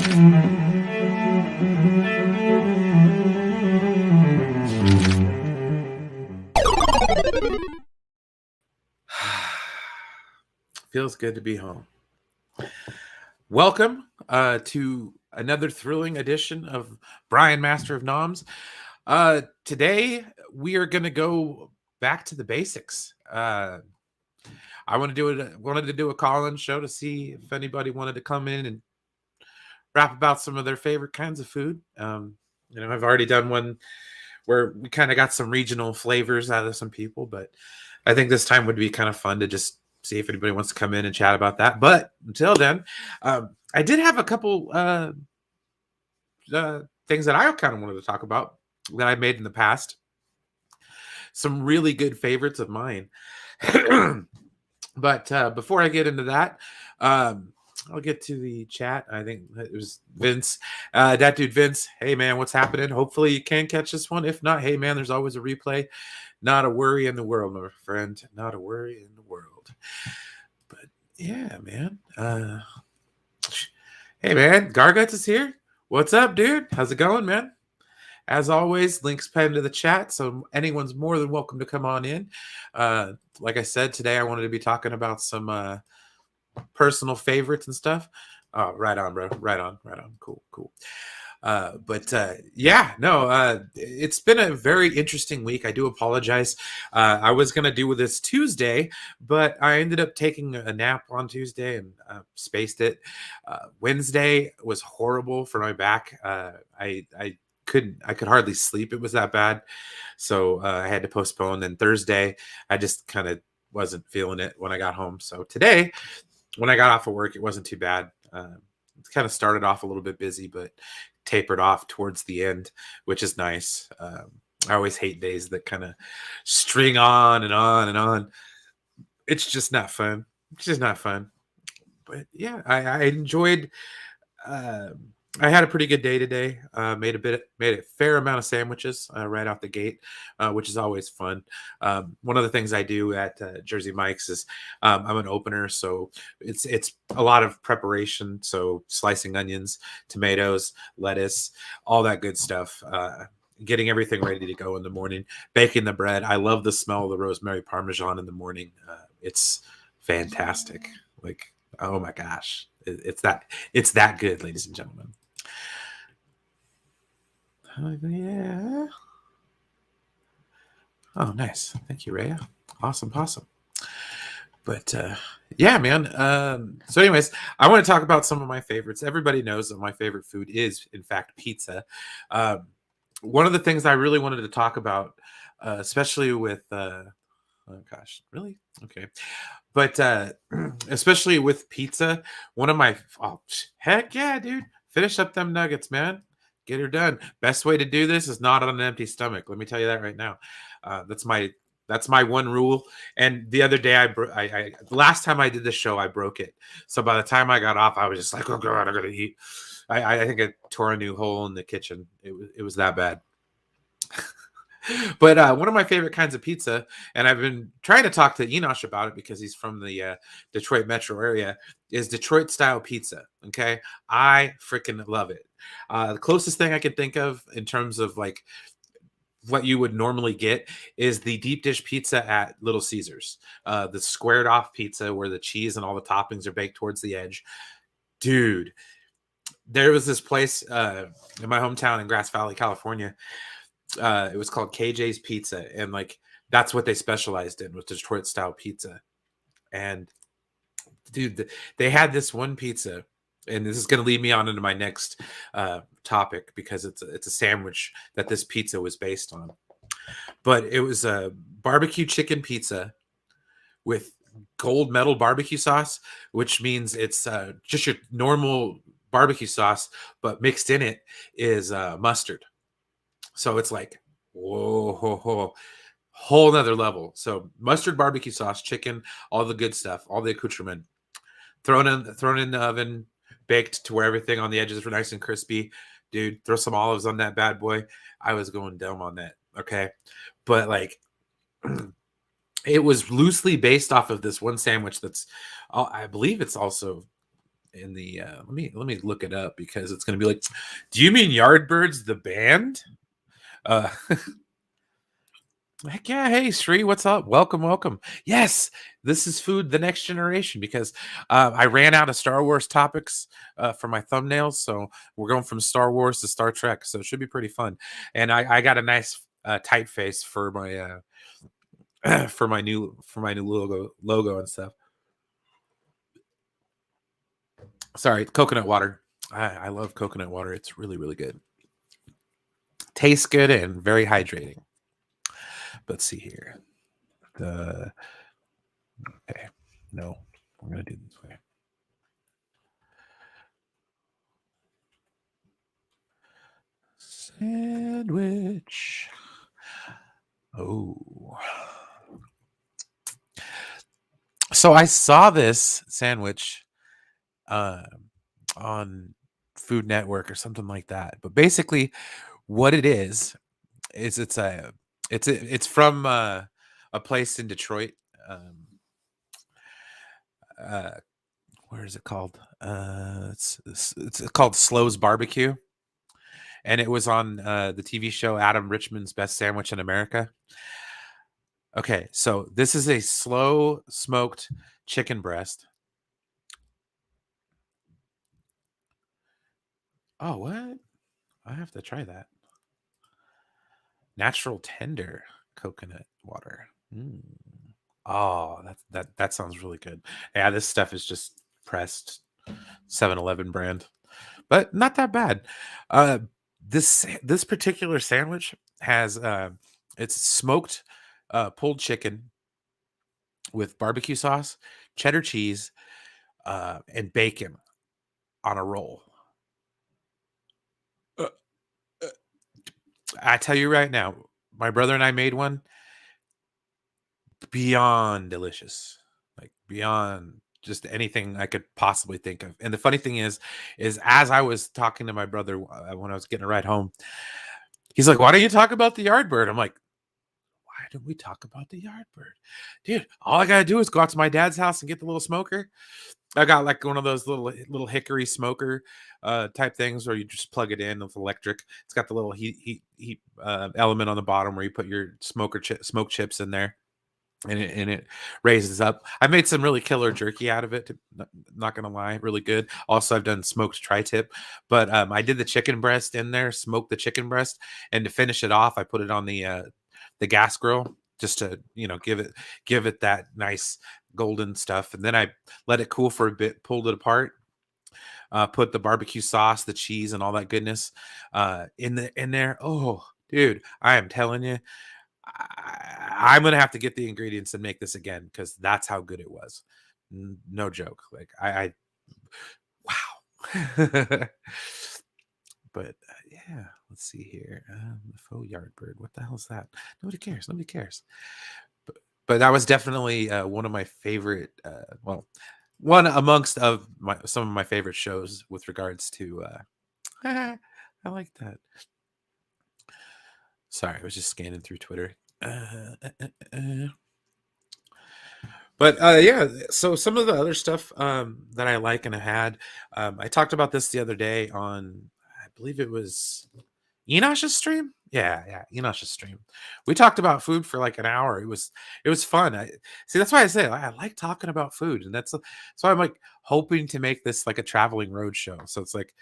Feels good to be home. Welcome to another thrilling edition of Brian, Master of Noms. Today we are going to go back to the basics. I wanted to do a call-in show to see if anybody wanted to come in and rap about some of their favorite kinds of food. I've already done one where we kind of got some regional flavors out of some people, but I think this time would be kind of fun to just see if anybody wants to come in and chat about that. But until then, I did have a couple things that I kind of wanted to talk about that I made in the past. Some really good favorites of mine. But before I get into that, I'll get to the chat. I think it was Vince. That dude Vince, hey man, what's happening? Hopefully you can catch this one. If not, hey man, there's always a replay. Not a worry in the world, my friend. Not a worry in the world. But yeah, man. Hey man, Garguts is here. What's up, dude? How's it going, man? As always, links pinned to the chat, so anyone's more than welcome to come on in. Like I said, today I wanted to be talking about some personal favorites and stuff. Oh, right on, bro. Right on. Cool. It's been a very interesting week. I do apologize. I was going to do this Tuesday, but I ended up taking a nap on Tuesday and spaced it. Wednesday was horrible for my back. I could hardly sleep. It was that bad. So I had to postpone. Then Thursday, I just kind of wasn't feeling it when I got home. So today, when I got off of work, it wasn't too bad. It kind of started off a little bit busy, but tapered off towards the end, which is nice. I always hate days that kind of string on and on and on. It's just not fun. But yeah, I enjoyed. I had a pretty good day today. Made a fair amount of sandwiches right out the gate, which is always fun. One of the things I do at Jersey Mike's is I'm an opener, so it's a lot of preparation. So slicing onions, tomatoes, lettuce, all that good stuff. Getting everything ready to go in the morning, baking the bread. I love the smell of the rosemary parmesan in the morning. It's fantastic. Like, oh my gosh, it's that good, ladies and gentlemen. Yeah. Oh, nice. Thank you, Rhea. Awesome. But yeah, man. So anyways, I want to talk about some of my favorites. Everybody knows that my favorite food is, in fact, pizza. One of the things I really wanted to talk about, especially with oh gosh, really? Okay. But especially with pizza, one of my heck yeah, dude. Finish up them nuggets, man. Get her done. Best way to do this is not on an empty stomach. Let me tell you that right now. That's my one rule. And the other day, the last time I did this show, I broke it. So by the time I got off, I was just like, oh god, I gotta eat. I think I tore a new hole in the kitchen. It was that bad. But one of my favorite kinds of pizza, and I've been trying to talk to Enosh about it because he's from the Detroit metro area, is Detroit style pizza. Okay. I freaking love it. The closest thing I can think of in terms of like what you would normally get is the deep dish pizza at Little Caesars, the squared off pizza where the cheese and all the toppings are baked towards the edge. Dude, there was this place in my hometown in Grass Valley, California. It was called KJ's Pizza, and like that's what they specialized in, was Detroit style pizza. And dude, they had this one pizza, and this is going to lead me on into my next topic because it's a sandwich that this pizza was based on. But it was a barbecue chicken pizza with gold medal barbecue sauce, which means it's just your normal barbecue sauce, but mixed in it is mustard. So it's like, whoa, whole nother level. So mustard, barbecue sauce, chicken, all the good stuff, all the accoutrement, thrown in the oven, baked to where everything on the edges were nice and crispy. Dude, throw some olives on that bad boy. I was going dumb on that. Okay. But like, it was loosely based off of this one sandwich that's, I believe it's also in the let me look it up because it's gonna be like, do you mean Yardbirds the band? Uh Heck yeah. Hey, Sri, what's up? Welcome, welcome. Yes, this is Food the Next Generation because I ran out of Star Wars topics for my thumbnails. So we're going from Star Wars to Star Trek. So it should be pretty fun. And I got a nice typeface for my for my new logo and stuff. Sorry, coconut water. I love coconut water. It's really, really good. Tastes good and very hydrating. Let's see here. The Okay. No, we're gonna do this way. Sandwich. Oh. So I saw this sandwich uh, on Food Network or something like that. But basically, what it is it's from a place in Detroit. Um, uh, where is it called? It's called Slow's Barbecue, and it was on the TV show Adam Richman's Best Sandwich in America. Okay, so this is a slow smoked chicken breast. Oh, what? I have to try that. Natural tender coconut water. Mm. Oh, that sounds really good. Yeah, this stuff is just pressed 7-Eleven brand, but not that bad. Uh, this particular sandwich has it's smoked pulled chicken with barbecue sauce, cheddar cheese, and bacon on a roll. Uh, uh, I tell you right now, my brother and I made one beyond delicious, like beyond just anything I could possibly think of. And the funny thing is as I was talking to my brother when I was getting a ride home, he's like, "Why don't you talk about the Yardbird?" I'm like, "Why don't we talk about the Yardbird, dude? All I gotta do is go out to my dad's house and get the little smoker. I got like one of those little hickory smoker type things where you just plug it in with electric. It's got the little heat element on the bottom where you put your smoke chips in there, and it raises up. I made some really killer jerky out of it. Not gonna lie, really good. Also, I've done smoked tri-tip, but I did the chicken breast in there, smoked the chicken breast, and to finish it off, I put it on the gas grill just to give it that nice golden stuff, and then I let it cool for a bit, pulled it apart, put the barbecue sauce, the cheese, and all that goodness in there. Oh, dude, I am telling you, I'm gonna have to get the ingredients and make this again because that's how good it was. No joke. Like I wow. But yeah, let's see here. The faux yard bird. What the hell is that? Nobody cares. Nobody cares. But that was definitely one of my favorite. Well, one amongst of my some of my favorite shows with regards to. I like that. Sorry, I was just scanning through Twitter. But yeah, so some of the other stuff that I like and I had, I talked about this the other day on, I believe it was Enosh's stream. Yeah, Enosh's stream. We talked about food for like an hour. It was fun. I see. That's why I say I like talking about food, and that's so I'm like hoping to make this like a traveling road show. So it's like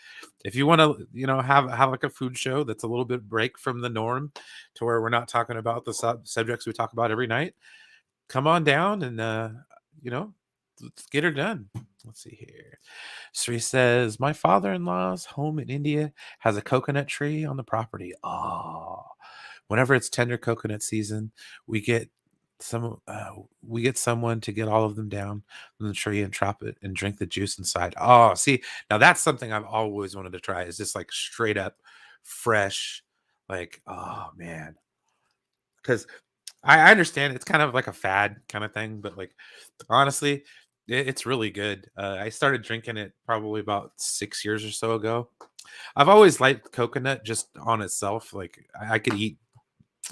if you want to, have like a food show that's a little bit break from the norm, to where we're not talking about the subjects we talk about every night, come on down and you know let's get her done. Let's see here. Sri says my father-in-law's home in India has a coconut tree on the property. Oh, whenever it's tender coconut season, we get we get someone to get all of them down from the tree and chop it and drink the juice inside. Oh, see, now that's something I've always wanted to try, is just like straight up fresh, like, oh man. Because I understand it's kind of like a fad kind of thing, but like honestly, it's really good. I started drinking it probably about 6 years or so ago. I've always liked coconut just on itself. Like I could eat,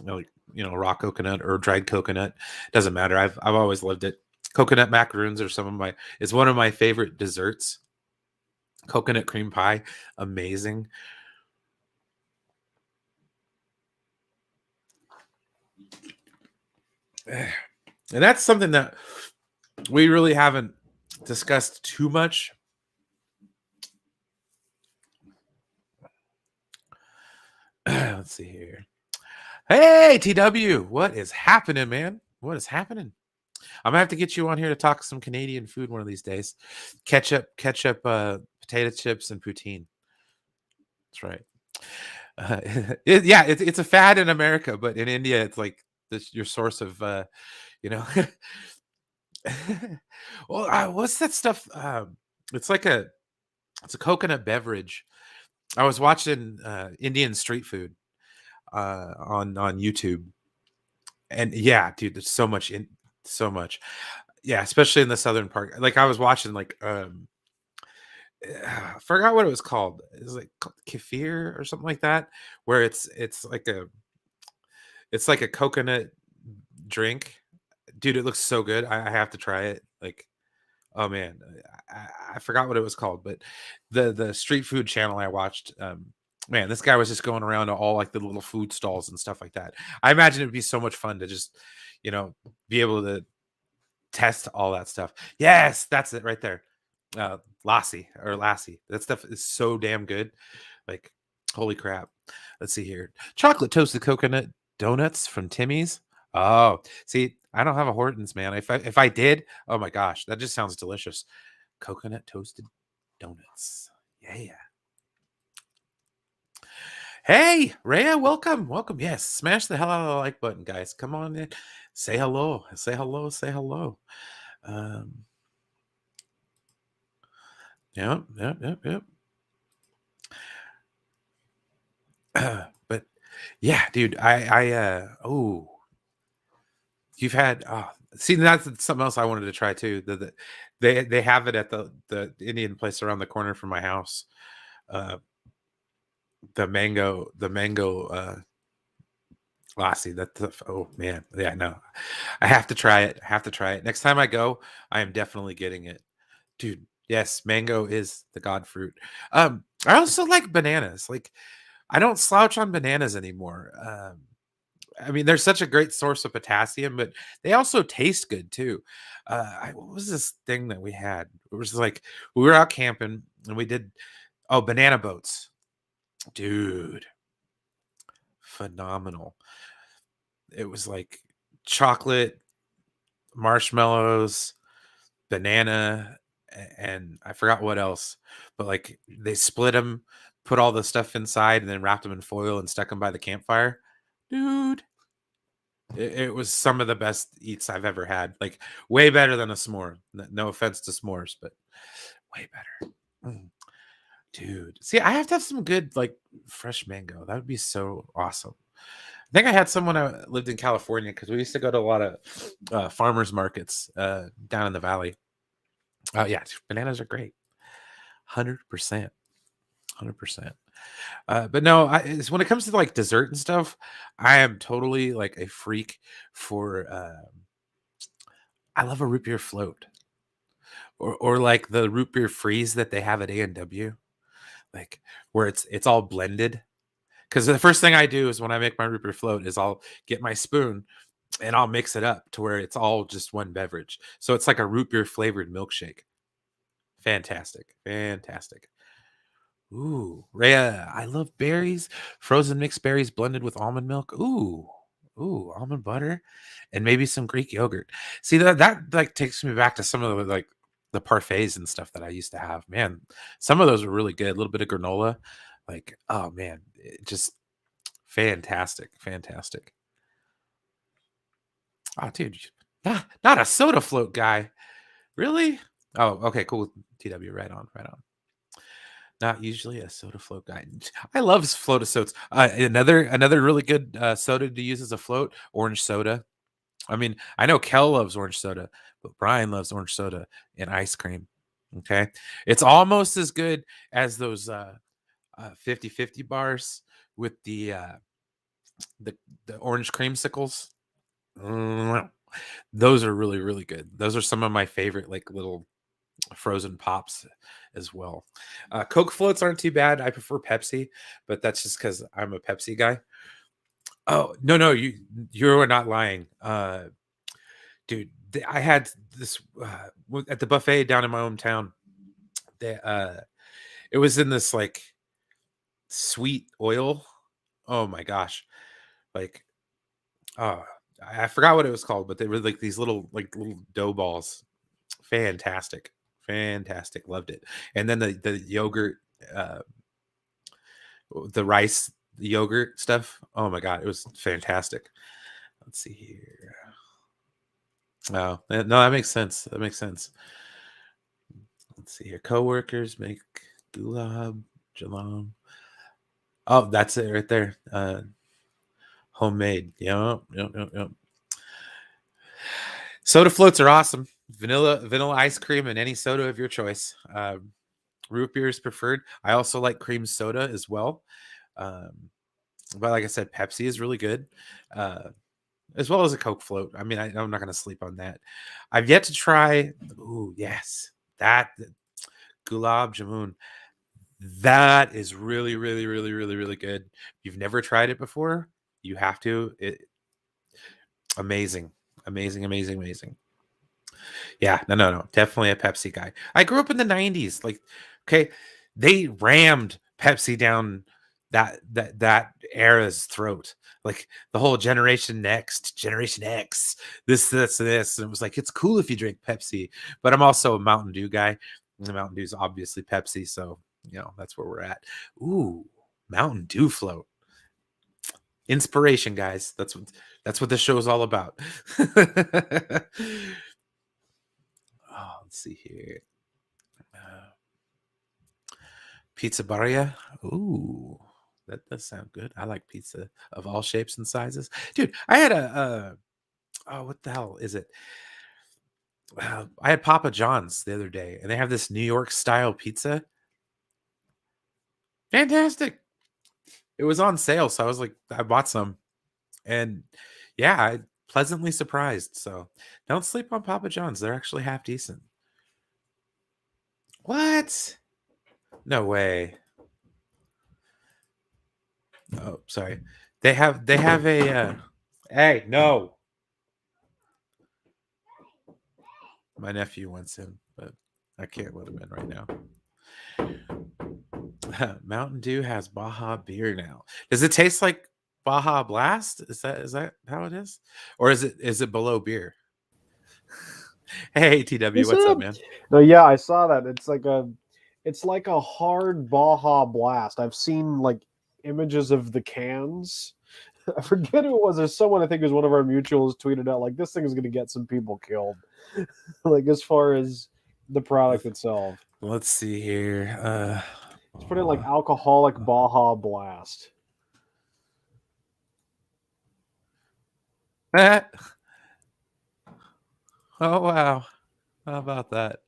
like raw coconut or dried coconut. Doesn't matter. I've always loved it. Coconut macaroons are some of my. It's one of my favorite desserts. Coconut cream pie, amazing. And that's something that we really haven't discussed too much. Let's see here. Hey, TW, what is happening, man? What is happening? I'm gonna have to get you on here to talk some Canadian food one of these days. Ketchup, potato chips, and poutine. That's right. Yeah, it's a fad in America, but in India, it's like this your source of, you know. Well, what's that stuff? It's like it's a coconut beverage. I was watching Indian street food on YouTube, and yeah, dude, there's so much. Yeah, especially in the southern part. Like I was watching like I forgot what it was called. It was like kefir or something like that, where it's like a coconut drink. Dude, it looks so good. I have to try it. Like, oh man, I forgot what it was called, but the street food channel I watched, man, this guy was just going around to all like the little food stalls and stuff like that. I imagine it'd be so much fun to just, you know, be able to test all that stuff. Yes, that's it right there. Lassie. That stuff is so damn good. Like, holy crap. Let's see here. Chocolate toasted coconut donuts from Timmy's. Oh, see, I don't have a Hortons, man. If I did, oh my gosh, that just sounds delicious. Coconut toasted donuts. Yeah. Hey, Rhea, welcome. Welcome. Yes, smash the hell out of the like button, guys. Come on in. Say hello. Say hello. Say hello. Um, yep. But yeah, dude, oh, you've had see that's something else I wanted to try too. They have it at the Indian place around the corner from my house. Uh the mango lassi. Oh man. Yeah, no. I have to try it. I have to try it. Next time I go, I am definitely getting it. Dude, yes, mango is the god fruit. I also like bananas. Like I don't slouch on bananas anymore. I mean, they're such a great source of potassium, but they also taste good too. What was this thing that we had? It was like we were out camping and we did banana boats, dude, phenomenal. It was like chocolate, marshmallows, banana, and I forgot what else. But like they split them, put all the stuff inside, and then wrapped them in foil and stuck them by the campfire, dude. It was some of the best eats I've ever had, like, way better than a s'more. N no offense to s'mores, but way better. Mm, dude. See, I have to have some good, like, fresh mango. That would be so awesome. I think I had someone lived in California because we used to go to a lot of, farmers markets, down in the valley. Oh, yeah, bananas are great. 100%, 100%. But no, when it comes to, like, dessert and stuff, I am totally, like, a freak for, I love a root beer float or like the root beer freeze that they have at A&W, like where it's all blended. Because the first thing I do is when I make my root beer float is I'll get my spoon and I'll mix it up to where it's all just one beverage. So it's like a root beer flavored milkshake. Fantastic, fantastic. Ooh, Rhea, I love berries, frozen mixed berries blended with almond milk. Ooh, almond butter, and maybe some Greek yogurt. See that like takes me back to some of the like the parfaits and stuff that I used to have. Man, some of those were really good. A little bit of granola, like oh man, just fantastic, fantastic. Oh, dude, not a soda float guy, really? Oh, okay, cool. TW, right on, right on. Not usually a soda float guy. I love float of sodas. Another really good soda to use as a float, orange soda. I mean, I know Kel loves orange soda, but Brian loves orange soda and ice cream. Okay. It's almost as good as those 50/50 bars with the the orange creamsicles. Mm, those are really, really good. Those are some of my favorite like little frozen pops as well. Coke floats aren't too bad. I prefer Pepsi, but that's just because I'm a Pepsi guy. Oh no, no, you are not lying, dude. I had this at the buffet down in my hometown. It was in this like sweet oil. Oh my gosh, like oh, I forgot what it was called, but they were like these little dough balls. Fantastic, fantastic. Loved it. And then the yogurt, uh, the rice the yogurt stuff. Oh my god, it was fantastic. Let's see here. Oh, no, that makes sense. That makes sense. Let's see here. Coworkers make gulab jalam. Oh, that's it right there. Homemade. Yep, yep, yep, yep. Soda floats are awesome. Vanilla ice cream, and any soda of your choice. Root beer is preferred. I also like cream soda as well. Um, but like I said, Pepsi is really good, as well as a Coke float. I mean, I'm not going to sleep on that. I've yet to try. Ooh, yes, that gulab jamun. That is really, really, really, really, really good. If you've never tried it before, you have to. Amazing, amazing, amazing, amazing. Yeah, no, no, no. Definitely a Pepsi guy. I grew up in the 90s. Like, okay, they rammed Pepsi down that era's throat. Like the whole Generation Next, Generation X, this. And it was like, it's cool if you drink Pepsi, but I'm also a Mountain Dew guy. And the Mountain Dew is obviously Pepsi, so that's where we're at. Ooh, Mountain Dew float. Inspiration, guys. That's what this show is all about. Oh, let's see here. Pizza Barria. Ooh, that does sound good. I like pizza of all shapes and sizes. Dude, I had oh, what the hell is it? I had Papa John's the other day, and they have this New York style pizza. Fantastic. It was on sale, so I was like, I bought some, and yeah, I pleasantly surprised. So don't sleep on Papa John's. They're actually half decent. What? No way. Oh, sorry. They have a hey, no. My nephew wants him, but I can't let him in right now. Mountain Dew has Baja beer now. Does it taste like Baja Blast? Is that how it is? Or is it below beer? Hey TW, Is what's up, it? man? No, yeah, I saw that. It's like a hard Baja Blast. I've seen like images of the cans. I forget who it was. There's someone, I think it was one of our mutuals, tweeted out like this thing is going to get some people killed. Like as far as the product itself, Let's see here. it's put in like alcoholic Baja Blast. oh wow. How about that?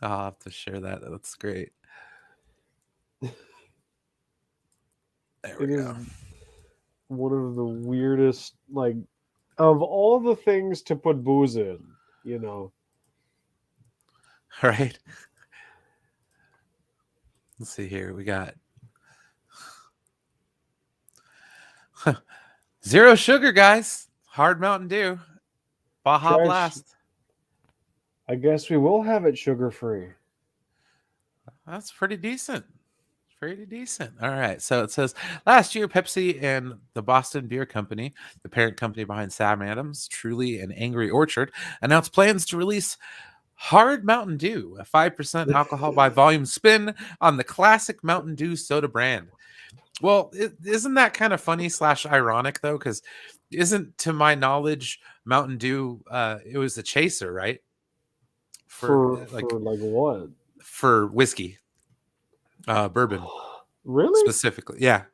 I'll have to share that. That's great. There we It is go. one of the weirdest, like, of all the things to put booze in, you know. All right. Let's see here. We got zero sugar, guys. Hard Mountain Dew. Baja Trash. Blast. I guess we will have it sugar free. That's pretty decent. Pretty decent. All right. So it says last year, Pepsi and the Boston Beer Company, the parent company behind Sam Adams, Truly, and Angry Orchard, announced plans to release Hard Mountain Dew, a 5% alcohol by volume spin on the classic Mountain Dew soda brand. Well, isn't that kind of funny slash ironic though? Because isn't, to my knowledge, Mountain Dew, it was a chaser, right? For like For like what? for whiskey, bourbon Really? specifically. Yeah,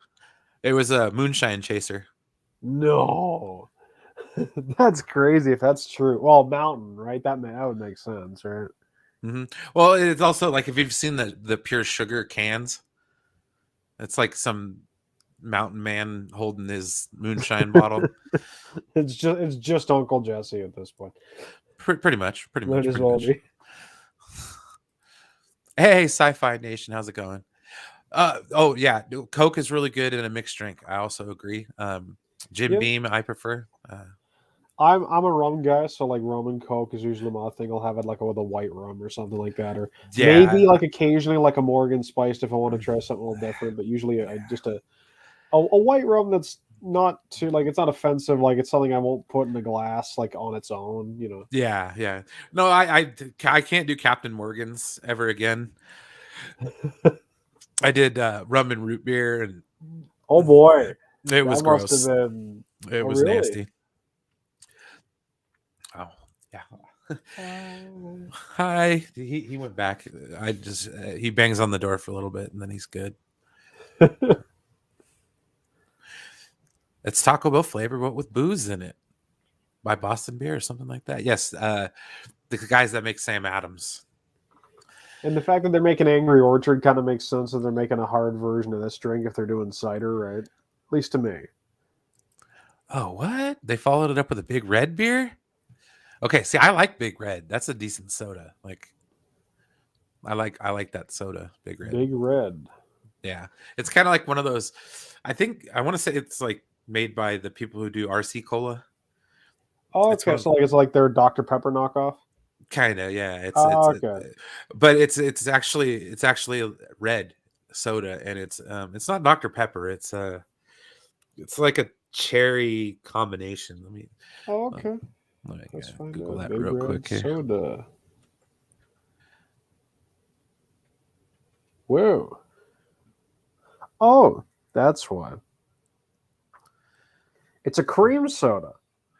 it was a moonshine chaser. No. That's crazy if that's true. Well, mountain, right? That would make sense, right? Well, it's also like if you've seen the pure sugar cans, it's like some mountain man holding his moonshine bottle. It's just Uncle Jesse at this point. Pretty much. Pretty Might much. as Pretty well much. be. Hey, Sci-Fi Nation, how's it going? Oh yeah, Coke is really good in a mixed drink. I also agree. Jim Yeah. Beam, I prefer. I'm a rum guy, so like rum and Coke is usually my thing. I'll have it like with a white rum or something like that, or maybe Yeah, like occasionally like a Morgan spiced if I want to try something a little different. But usually just a white rum that's not too like it's not offensive. Like it's something I won't put in a glass like on its own. You know. yeah. No, I can't do Captain Morgan's ever again. I did rum and root beer, and Oh boy, it that was must have gross. been. It Oh was really? nasty. Oh yeah. Uh, Hi. He went back. I just he bangs on the door for a little bit, and then he's good. It's Taco Bell flavor, but with booze in it, by Boston Beer or something like that. Yes, the guys that make Sam Adams. and the fact that they're making Angry Orchard kind of makes sense that they're making a hard version of this drink if they're doing cider, right? At least to me. Oh, what? They followed it up with a Big Red beer? Okay, see, I like Big Red. That's a decent soda. Like I like that soda, Big Red. Big Red. Yeah. It's kind of like one of those. I think I want to say it's like made by the people who do RC Cola. Oh, It's one okay, of so like it's like their Dr Pepper knockoff. kind of, yeah. Oh, okay. But it's actually a red soda, and it's not Dr Pepper. It's like a cherry combination. Oh, Um, okay. let me Let's find Google out. that Big real Red quick here. Soda. Whoa. Oh, that's why. It's a cream soda.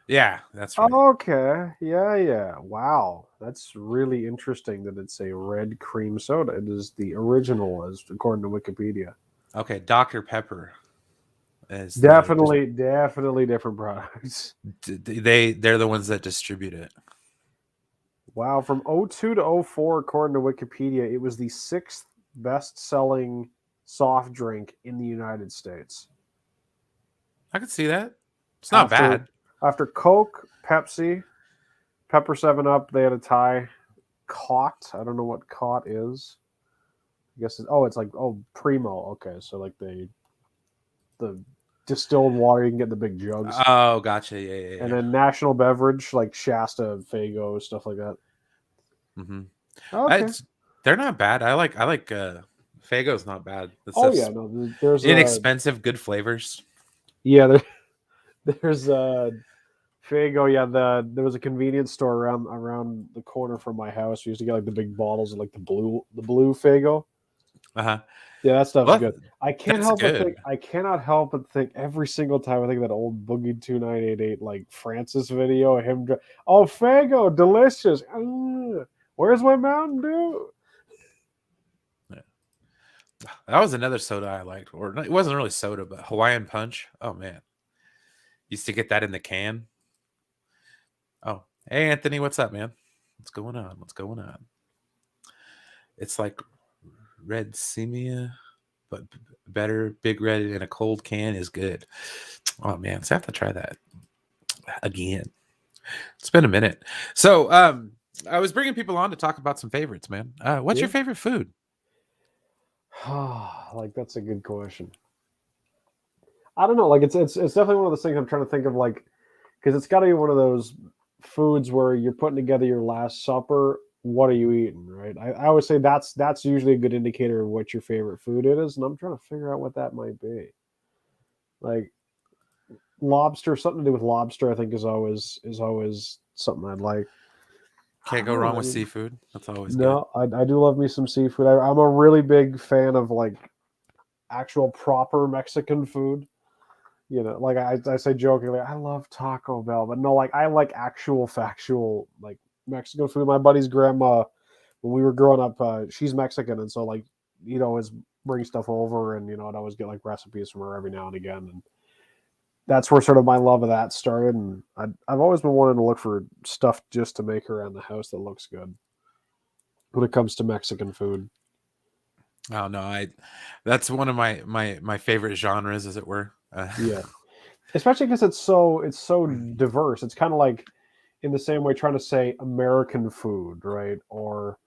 Yeah, that's right. Oh, okay. Yeah, yeah. Wow. That's really interesting that it's a red cream soda. It is the original, as according to Wikipedia. Okay, Dr Pepper is Definitely different products. they're the ones that distribute it. Wow. From '02 to '04, according to Wikipedia, it was the sixth best selling soft drink in the United States. I can see that. It's not After bad. after Coke, Pepsi, Pepper 7 Up, they had a tie. Cot. I don't know what cot is. I guess it's like primo. Okay, so like the distilled water you can get in the big jugs. Oh, gotcha. Yeah. And then national beverage like Shasta, Fago, stuff like that. Mm-hmm. Okay. It's they're not bad. I like Fago's not bad. That Oh yeah, stuff's no, there's inexpensive, good flavors. yeah, there's Fago. Yeah, there was a convenience store around the corner from my house. We used to get like the big bottles of like the blue Fago. Uh-huh. Yeah, that stuff's Well, good. I can't that's help but good. think. I cannot help but think every single time I think of that old Boogie 2988 like Francis video of him. Oh, Fago, delicious. Where's my Mountain Dew? Yeah. That was another soda I liked, or it wasn't really soda, but Hawaiian Punch. Oh man, used to get that in the can. Oh, hey Anthony, what's up, man? What's going on? What's going on? It's like Red Simia, but better. Big Red in a cold can is good. Oh man, so I have to try that again. It's been a minute. So, I was bringing people on to talk about some favorites, man. What's Yeah. your favorite food? Like that's a good question. I don't know. Like it's definitely one of those things I'm trying to think of. Like because it's got to be one of those foods where you're putting together your last supper. What are you eating, right? I always say that's usually a good indicator of what your favorite food is, and I'm trying to figure out what that might be. Like lobster, something to do with lobster, I think is always something I'd like. I Can't don't go know. wrong I with mean, seafood. That's always good. no, I do love me some seafood. I'm a really big fan of like actual proper Mexican food. You know, like I say jokingly, I love Taco Bell, but no, like I like actual factual like Mexican food. My buddy's grandma, when we were growing up, she's Mexican, and so like you'd always bring stuff over, and I'd always get like recipes from her every now and again, and that's where sort of my love of that started. And I've always been wanting to look for stuff just to make around the house that looks good when it comes to Mexican food. Oh no, that's one of my favorite genres, as it were. Yeah, especially because it's so diverse. It's kind of like in the same way trying to say American food, right? Or,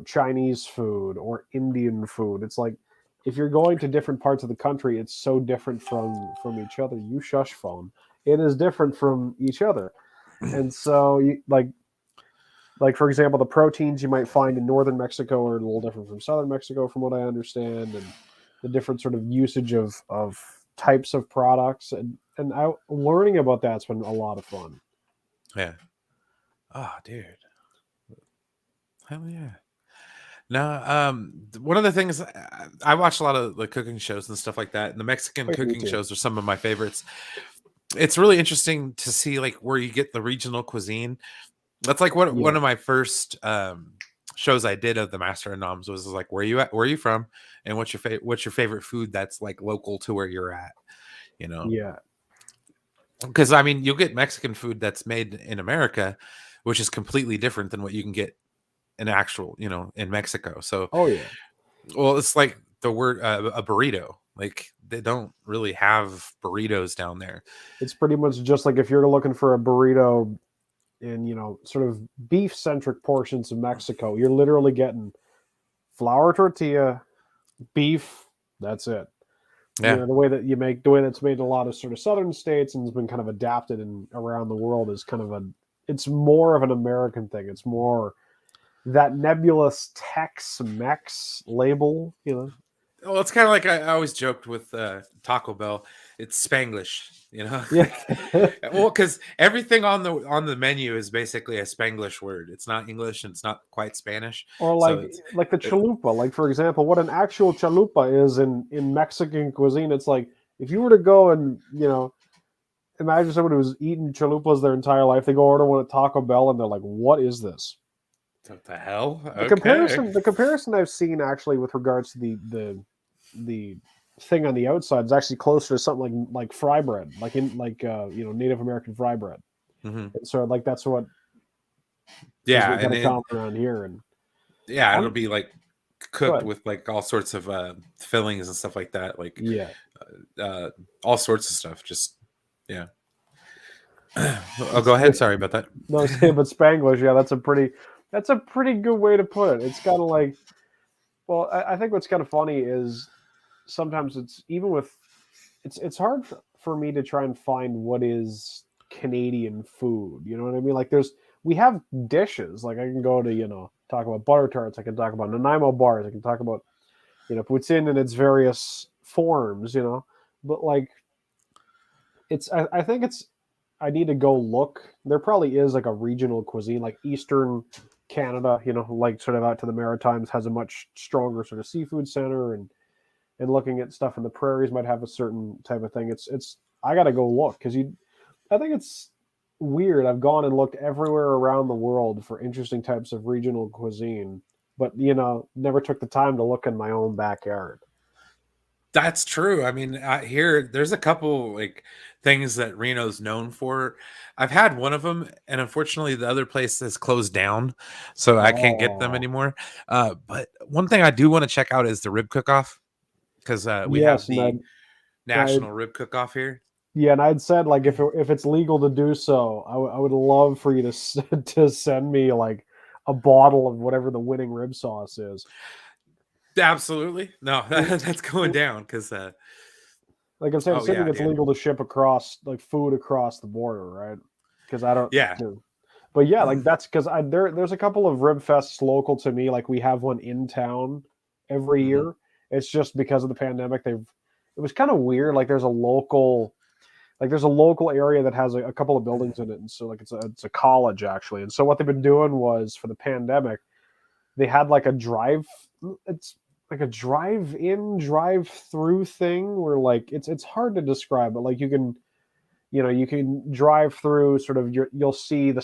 Chinese food or Indian food. It's like if you're going to different parts of the country, it's so different from each other. You shush phone. It is different from each other. And so like for example, the proteins you might find in northern Mexico are a little different from southern Mexico, from what I understand, and the different sort of usage of types of products, learning about that's been a lot of fun. Yeah. Oh, dude. Hell yeah. Now, one of the things I watch a lot of the cooking shows and stuff like that, and the Mexican Wait, me cooking too. shows are some of my favorites. It's really interesting to see like where you get the regional cuisine. That's like what Yeah. one of my first shows I did of the Master of Noms was like, where you at? Where are you from? And what's your favorite food that's like local to where you're at? You know, Yeah. because I mean, you'll get Mexican food that's made in America, which is completely different than what you can get in actual, in Mexico. So, Oh yeah. well, it's like the word a burrito. Like they don't really have burritos down there. It's pretty much just like if you're looking for a burrito in, sort of beef centric portions of Mexico, you're literally getting flour tortilla, beef, that's it. Yeah, The way that's made in a lot of sort of southern states and has been kind of adapted in around the world is kind of it's more of an American thing. It's more that nebulous Tex-Mex label. well, it's kind of like I always joked with Taco Bell. It's Spanglish, Yeah. like, well, because everything on the menu is basically a Spanglish word. It's not English and it's not quite Spanish. Or So like the it, chalupa. Like for example, what an actual chalupa is in Mexican cuisine, it's like if you were to go and, imagine somebody who's eaten chalupas their entire life, they go order one at Taco Bell and they're like, "What is this?" what the hell? The Okay. comparison the comparison I've seen actually with regards to the thing on the outside is actually closer to something like fry bread, like in like Native American fry bread. Hmm. And so like that's what is Yeah, what kind and of common around here. And yeah, it'll I'm be like go cooked ahead. with like all sorts of fillings and stuff like that. Like Yeah. uh, all sorts of stuff. Just yeah. Oh, go ahead. Sorry about that. No, but Spanglish, yeah, that's a pretty good way to put it. It's kind of like, well, I think what's kind of funny is sometimes it's even with it's hard for me to try and find what is Canadian food. You know what I mean? Like we have dishes. Like I can go to talk about butter tarts. I can talk about Nanaimo bars. I can talk about poutine in its various forms. But like I think I need to go look. There probably is like a regional cuisine, like Eastern Canada, like sort of out to the Maritimes has a much stronger sort of seafood center, and looking at stuff in the prairies might have a certain type of thing. It's I got to go look because I think it's weird. I've gone and looked everywhere around the world for interesting types of regional cuisine, but never took the time to look in my own backyard. That's true. I mean, here there's a couple like things that Reno's known for. I've had one of them, and unfortunately, the other place has closed down, so I can't get them Oh, anymore. But one thing I do want to check out is the rib cook-off because we have yes, and the I National Rib Cook-Off here. yeah, and I'd said like if it's legal to do so, I would love for you to to send me like a bottle of whatever the winning rib sauce is. Absolutely, no, L- that's going l- down because Like I'm saying, oh assuming yeah, it's dude, legal to ship across like food across the border, right? Because I don't. yeah, But yeah, like that's because there's a couple of rib fests local to me. Like we have one in town every hmm year. It's just because of the pandemic. It was kind of weird. Like there's a local area that has a couple of buildings in it, and so like it's a college actually. And so what they've been doing was for the pandemic, they had like a drive. It's like a drive-in, drive-through thing where like it's hard to describe, but like you can drive through sort of you'll see the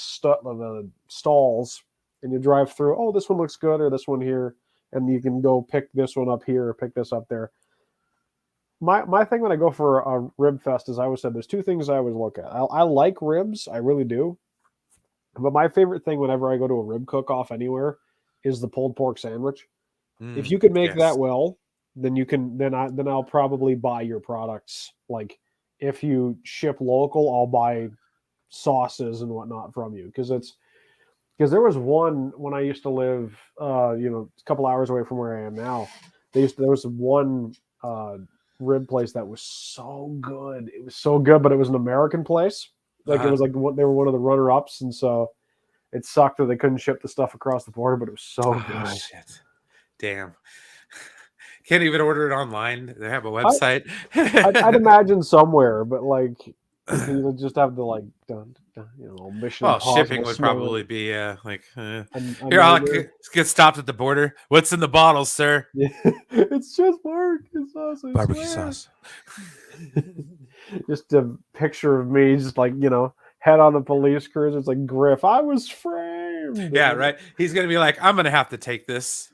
stalls, and you drive through. Oh, this one looks good, or this one here, and you can go pick this one up here or pick this up there. My thing when I go for a rib fest is I always said there's two things I always look at. I like ribs, I really do, but my favorite thing whenever I go to a rib cook off anywhere is the pulled pork sandwich. If you can make that yes, well, then you can then I'll probably buy your products. Like if you ship local, I'll buy sauces and whatnot from you, because there was one when I used to live, a couple hours away from where I am now. There was one rib place that was so good. It was so good, but it was an American place. Like it Uh-huh. was like they were one of the runner ups, and so it sucked that they couldn't ship the stuff across the border. But it was so Oh good. shit. Damn. Can't even order it online. They have a I, website. I'd imagine somewhere, but like you just have the like dun, dun, Mission Well, shipping Impossible would smell probably be like a here. I'll nightmare. get stopped at the border. What's in the bottles, sir? Yeah, it's just barbecue sauce. I Barbecue swear. sauce. Just a picture of me, just like head on the police cruiser. It's like Griff. I was framed. Yeah, right. He's gonna be like, I'm gonna have to take this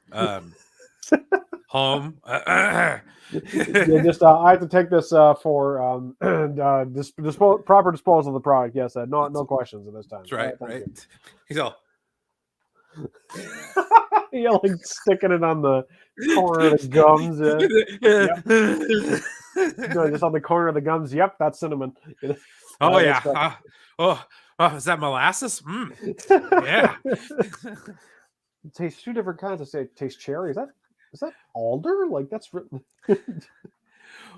home. Yeah, just I have to take this for proper disposal of the product. Yes, no questions at this time. That's All right, right, thank right. you. He's all Yeah, like sticking it on the corner of the gums. Yep. No, just on the corner of the gums. Yep, that's cinnamon. oh yeah. Oh, is that molasses? Yeah. It tastes two different kinds. I say taste cherry. Is that alder? Like that's written.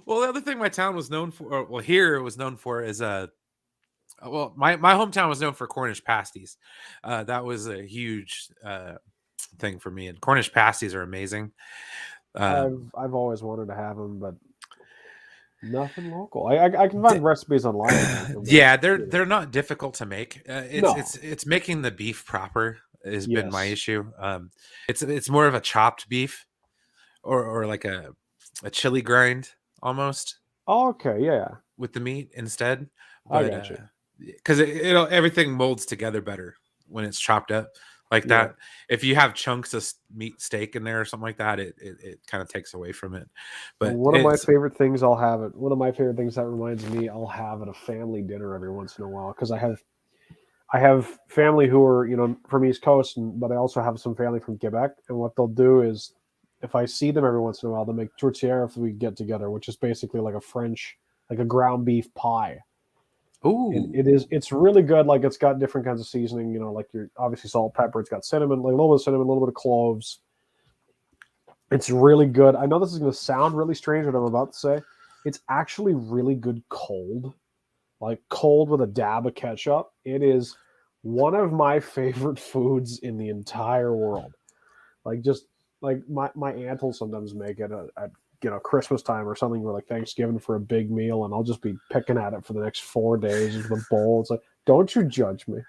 Well, the other thing my town was known for, well, here it was known for is my hometown was known for Cornish pasties. That was a huge thing for me, and Cornish pasties are amazing. I've always wanted to have them, but nothing local. I can find recipes online. Yeah, they're not difficult to make. No. It's making the beef proper has been my Yes. issue. It's more of a chopped beef or like a chili grind almost Oh, okay, yeah, with the meat instead. I But got you. because it'll everything molds together better when it's chopped up like Yeah. that. If you have chunks of meat steak in there or something like that, it kind of takes away from it. Well, But one of my it's favorite things I'll have it. One of my favorite things that reminds me I'll have at a family dinner every once in a while, because I have family who are from East Coast, but I also have some family from Quebec. And what they'll do is, if I see them every once in a while, they'll make tourtière if we get together, which is basically like a French, like a ground beef pie. And ooh it's really good. Like it's got different kinds of seasoning, like your obviously salt, pepper. It's got cinnamon, like a little bit of cinnamon, a little bit of cloves. It's really good. I know this is going to sound really strange what I'm about to say. It's actually really good cold, like cold with a dab of ketchup. It is one of my favorite foods in the entire world. Like just like my aunt will sometimes make it at Christmas time or something, or like Thanksgiving for a big meal, and I'll just be picking at it for the next 4 days with a bowl. It's like, don't you judge me.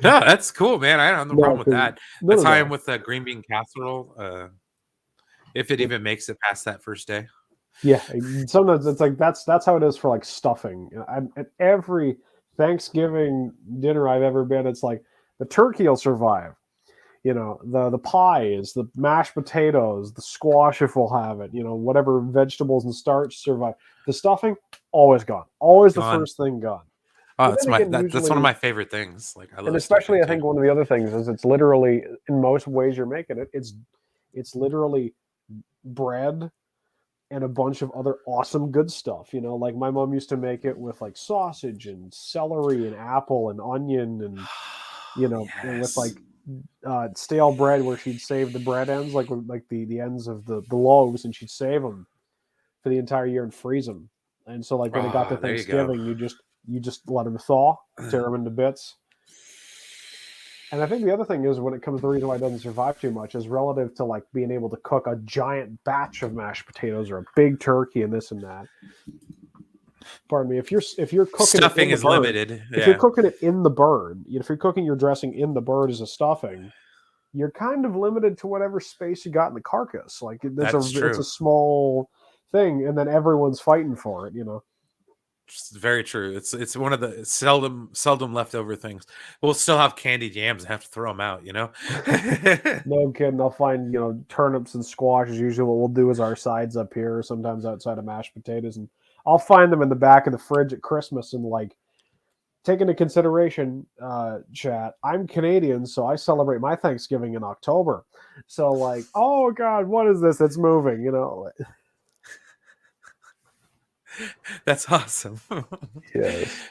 no, that's cool, man. I don't have no No, problem with 'cause- that. no, That's no, how I am no. with the green bean casserole. If it even makes it past that first day. Yeah, sometimes it's like that's how it is for like stuffing. At every Thanksgiving dinner I've ever been, it's like the turkey will survive. The pies, the mashed potatoes, the squash if we'll have it. Whatever vegetables and starch survive. The stuffing always gone. Always the Gone. first thing gone. Oh, But then again, that's one of usually, my favorite things. Like I and love stuffing especially I too. think one of the other things is it's literally in most ways you're making it. It's literally bread and a bunch of other awesome good stuff. Like my mom used to make it with like sausage and celery and apple and onion and and with Yes. like stale bread where she'd save the bread ends, like the ends of the loaves, and she'd save them for the entire year and freeze them. And so like when it got to There you go. Thanksgiving, you just let them thaw, tear them into bits. And I think the other thing is when it comes to the reason why it doesn't survive too much is relative to like being able to cook a giant batch of mashed potatoes or a big turkey and this and that. Pardon me. If you're cooking it Stuffing in the is bird, limited. if you're Yeah, cooking it in the bird, if you're cooking your dressing in the bird as a stuffing, you're kind of limited to whatever space you got in the carcass. Like that's it's a true. small thing, and then everyone's fighting for it. It's very true. It's one of the seldom leftover things. We'll still have candied yams and have to throw them out. No kidding. I'll find turnips and squash is usually what we'll do as our sides up here. Sometimes outside of mashed potatoes, and I'll find them in the back of the fridge at Christmas. And like take into consideration, chat. I'm Canadian, so I celebrate my Thanksgiving in October. So like, oh god, what is this? It's moving. That's awesome. Yes.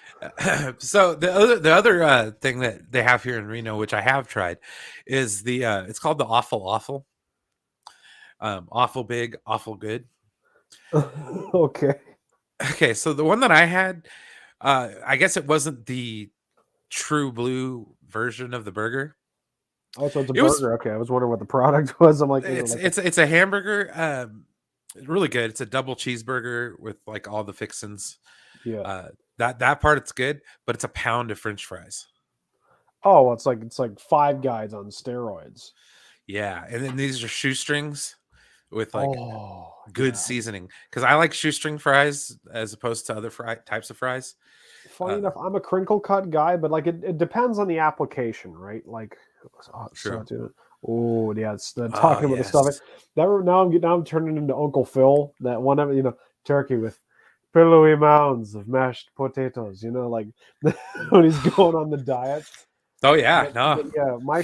So the other thing that they have here in Reno, which I have tried, is the it's called the awful awful, awful big, awful good. Okay. Okay, so the one that I had, I guess it wasn't the true blue version of the burger. Oh, so it's a It was burger. Okay, I was wondering what the product was. I'm like, is it it's like a it's it's a hamburger, really good. It's a double cheeseburger with like all the fixins. yeah? Uh, that part it's good, but it's a pound of French fries. Oh, well, it's like Five Guys on steroids. Yeah, and then these are shoestrings with like Oh good yeah. seasoning because I like shoestring fries as opposed to other types of fries. Funny Uh, enough, I'm a crinkle cut guy, but like it depends on the application, right? Like, True. oh yeah, it's Oh talking about the stuff. yes. Now I'm turning into Uncle Phil. That one of turkey with pillowy mounds of mashed potatoes. Like when he's going on the diet. Oh yeah. But No. yeah, my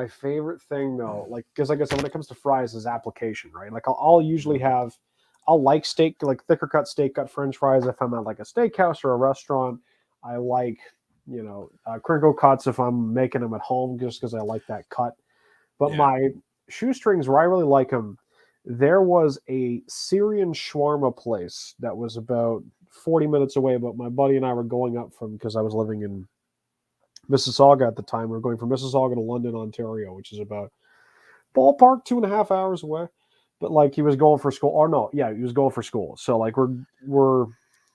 favorite thing though, like because like I said, when it comes to fries, is application, right? Like I'll usually have, I'll like steak, like thicker cut steak cut French fries if I'm at like a steakhouse or a restaurant. I like crinkle cuts if I'm making them at home just because I like that cut. But Yeah. my shoestrings where I really like them, there was a Syrian shawarma place that was about 40 minutes away. But my buddy and I were going up from because I was living in Mississauga at the time. We were going from Mississauga to London, Ontario, which is about ballpark 2.5 hours away. But like he was going for school, or no, yeah, he was going for school. So like we're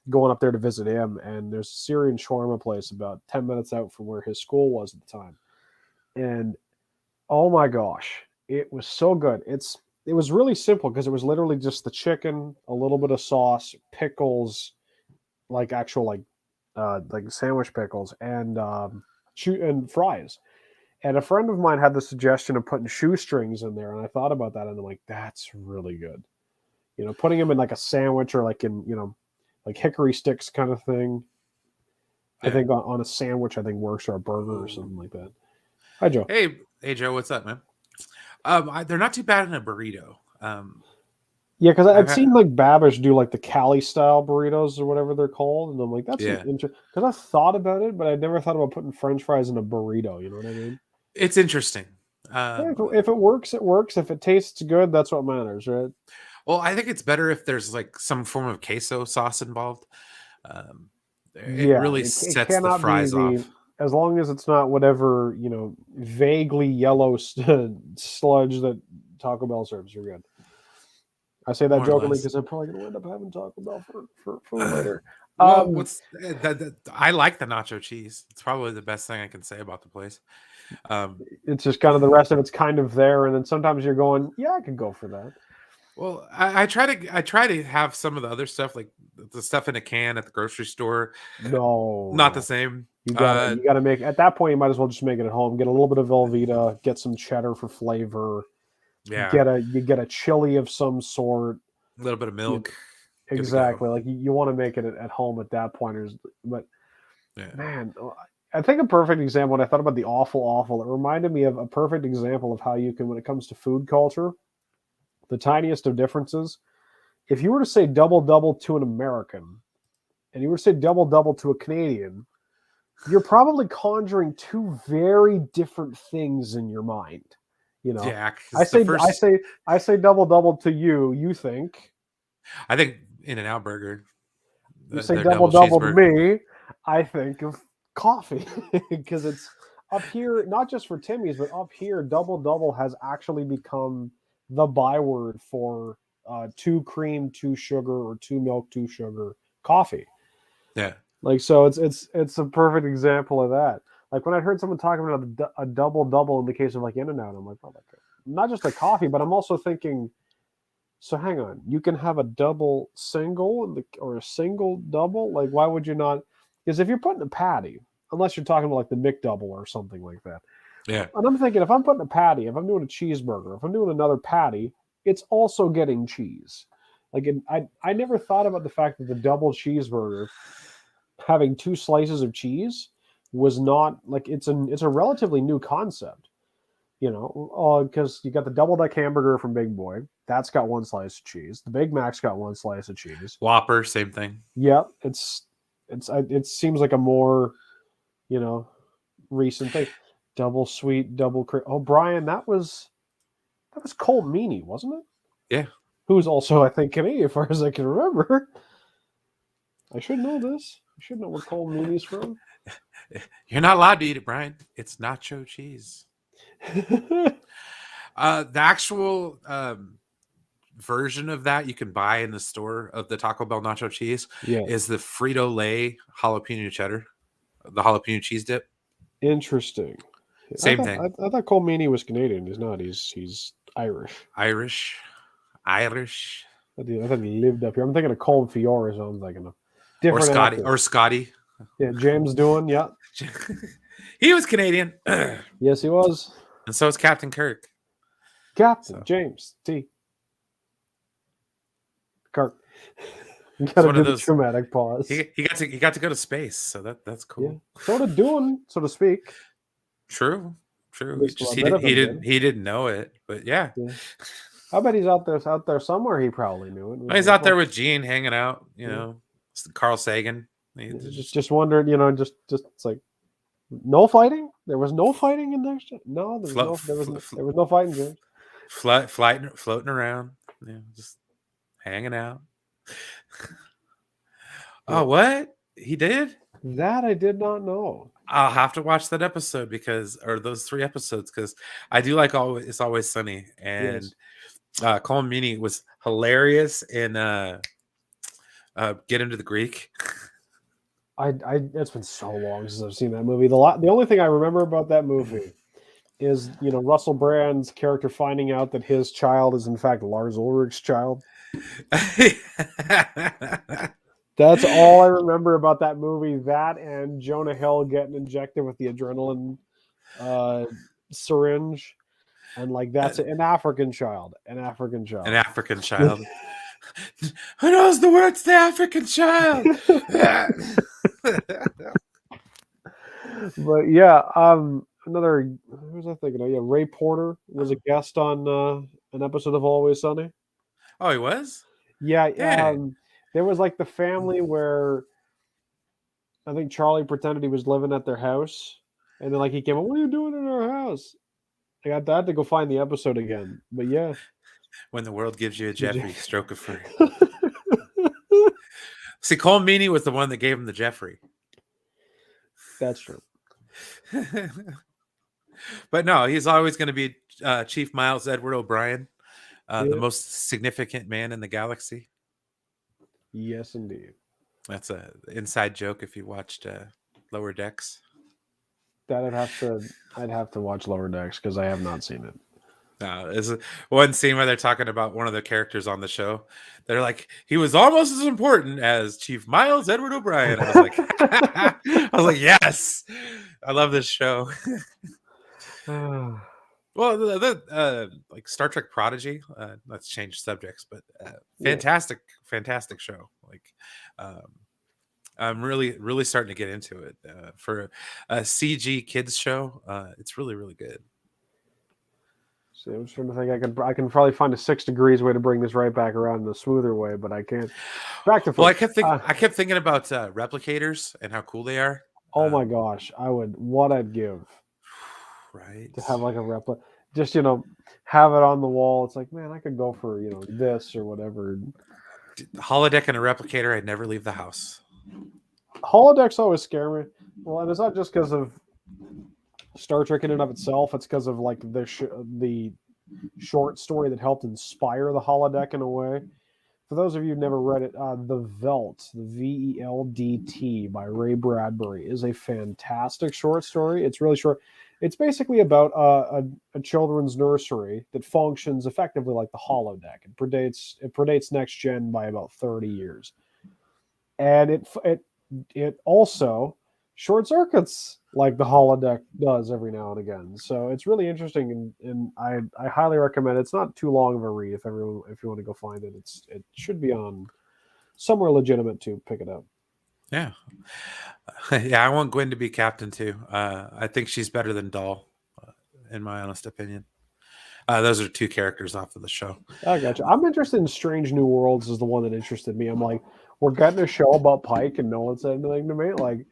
going up there to visit him, and there's a Syrian shawarma place about 10 minutes out from where his school was at the time. And oh my gosh, it was so good. It was really simple because it was literally just the chicken, a little bit of sauce, pickles, like actual like sandwich pickles, and and fries. And a friend of mine had the suggestion of putting shoestrings in there, and I thought about that, and I'm like, that's really good. Putting them in like a sandwich or like in like hickory sticks kind of thing. I Yeah. think on a sandwich, I think works, or a burger or Ooh. something like that. Hi, Joe. Hey Joe, what's up, man? They're not too bad in a burrito. Yeah, because I've I'd had seen like Babish do like the Cali style burritos or whatever they're called, and I'm like, that's an yeah. interesting. Because I thought about it, but I never thought about putting French fries in a burrito. You know what I mean? It's interesting. Yeah, if it works, it works. If it tastes good, that's what matters, right? Well, I think it's better if there's like some form of queso sauce involved. Um, it Yeah, really it sets the cannot be fries off. as long as it's not whatever vaguely yellow sludge that Taco Bell serves. You're good. I say that More or jokingly less. because I'm probably going to end up having Taco Bell for food later. Well, Um, what's I like the nacho cheese. It's probably the best thing I can say about the place. Um, it's just kind of the rest of it's kind of there, and then sometimes you're going, yeah, I could go for that. well, I try to have some of the other stuff like the stuff in a can at the grocery store. No, Not the no, same. you gotta you gotta make at that point. You might as well just make it at home. Get a little bit of Velveeta, get some cheddar for flavor. Yeah, You get a chili of some sort. a little bit of You, milk. Good to go. exactly, like you want to make it at home at that point. But Yeah. man, I think a perfect example. When I thought about the awful, awful, it reminded me of a perfect example of how you can, when it comes to food culture, the tiniest of differences. If you were to say double double to an American, and you were to say double double to a Canadian, you're probably conjuring two very different things in your mind. You know, Yeah, I because the say, I first, say, I say double double to you. You think I think In-N-Out Burger, you say their double double double to cheeseburger. me. I think of coffee because it's up here, not just for Timmy's, but up here, double double has actually become the byword for two cream, two sugar, or two milk, two sugar coffee. Yeah, Like so, it's a perfect example of that. Like when I heard someone talking about a double double in the case of like In and Out, I'm like, oh, like not just a coffee, but I'm also thinking. So hang on, you can have a double single or a single double. Like why would you not? Because if you're putting a patty, unless you're talking about like the McDouble or something like that, yeah, and I'm thinking if I'm putting a patty, if I'm doing a cheeseburger, if I'm doing another patty, it's also getting cheese. Like I never thought about the fact that the double cheeseburger having two slices of cheese was not like it's a relatively new concept, because you got the double deck hamburger from Big Boy. That's got one slice of cheese. The Big Mac's got one slice of cheese. Whopper, same thing. Yep, it's It seems like a more, you know, recent thing. Double sweet, double cream. Oh, Brian, that was Cole Meany, wasn't it? Yeah. Who's also, I think, Canadian, as far as I can remember. I should know this. I should know where Cole Meany's from. You're not allowed to eat it, Brian. It's nacho cheese. The actual version of that you can buy in the store of the Taco Bell nacho cheese Yeah. is the Frito Lay jalapeno cheddar, the jalapeno cheese dip. Interesting. Same thing. I thought Cole Meany was Canadian. He's not. He's Irish. Irish. I thought he lived up here. I'm thinking of Cole Fiore, so I'm thinking of Or different Scotty. actor. Or Scotty. Yeah, James Doohan. Yeah. He was Canadian. Yes, he was. And so is Captain Kirk. Captain James T. Kirk. You It's gotta one do of the those- dramatic pause. He got to go to space, so that's cool. Yeah. So did Doohan, so to speak. True. Least a bit of it did. He didn't know it, but yeah. I bet he's out there somewhere. He probably knew it. He's out there with Gene hanging out, you know, Carl Sagan. He Just wondered, you know, just it's like no fighting. There was no fighting in there. No, there was no fighting, James. Floating around, you know, just hanging out. Oh, what he did? That I did not know. I'll have to watch that episode or those 3 episodes, because I do like It's Always Sunny, and Cole Meany was hilarious in Get Into the Greek. It's been so long since I've seen that movie. The only thing I remember about that movie is, you know, Russell Brand's character finding out that his child is in fact Lars Ulrich's child. That's all I remember about that movie. That and Jonah Hill getting injected with the adrenaline syringe, and like that's an African child. An African child. Who knows the words to African child? But yeah, another, who was I thinking of? Yeah, Ray Porter was a guest on an episode of Always Sunny. Oh, he was? Yeah. There was like the family where I think Charlie pretended he was living at their house, and then like he came up, "What are you doing in our house?" I had to go find the episode again, but yeah. When the world gives you a Jeffrey, stroke of free. See, Cole Meany was the one that gave him the Jeffrey. That's true. But no, he's always going to be Chief Miles Edward O'Brien, the most significant man in the galaxy. Yes, indeed. That's an inside joke if you watched Lower Decks. That I'd have to watch Lower Decks because I have not seen it. There's one scene where they're talking about one of the characters on the show. They're like, he was almost as important as Chief Miles Edward O'Brien. I was like, yes, I love this show. Well, like Star Trek Prodigy. Let's change subjects, but fantastic show. Like, I'm really starting to get into it for a CG kids show. It's really, really good. See, I'm trying to think. I can probably find a 6 degrees way to bring this right back around in a smoother way, but I can't. Back to well, I kept thinking about replicators and how cool they are. Oh my gosh, what I'd give, right, to have like a replica. Just, you know, have it on the wall. It's like, man, I could go for, you know, this or whatever. Holodeck and a replicator, I'd never leave the house. Holodecks always scare me. Well, and it's not just because of Star Trek in and of itself. It's because of like the short story that helped inspire the holodeck in a way. For those of you who've never read it, The Veldt, the VELDT by Ray Bradbury, is a fantastic short story. It's really short. It's basically about a children's nursery that functions effectively like the holodeck. It predates Next Gen by about 30 years, and it also short circuits like the holodeck does every now and again. So it's really interesting, and I highly recommend it. It's not too long of a read if you want to go find it. It should be on somewhere legitimate to pick it up. Yeah. Yeah, I want Gwen to be captain too. I think she's better than Doll, in my honest opinion. Those are two characters off of the show. I got you. I'm interested in Strange New Worlds. Is the one that interested me. I'm like, we're getting a show about Pike, and no one said anything to me. Like,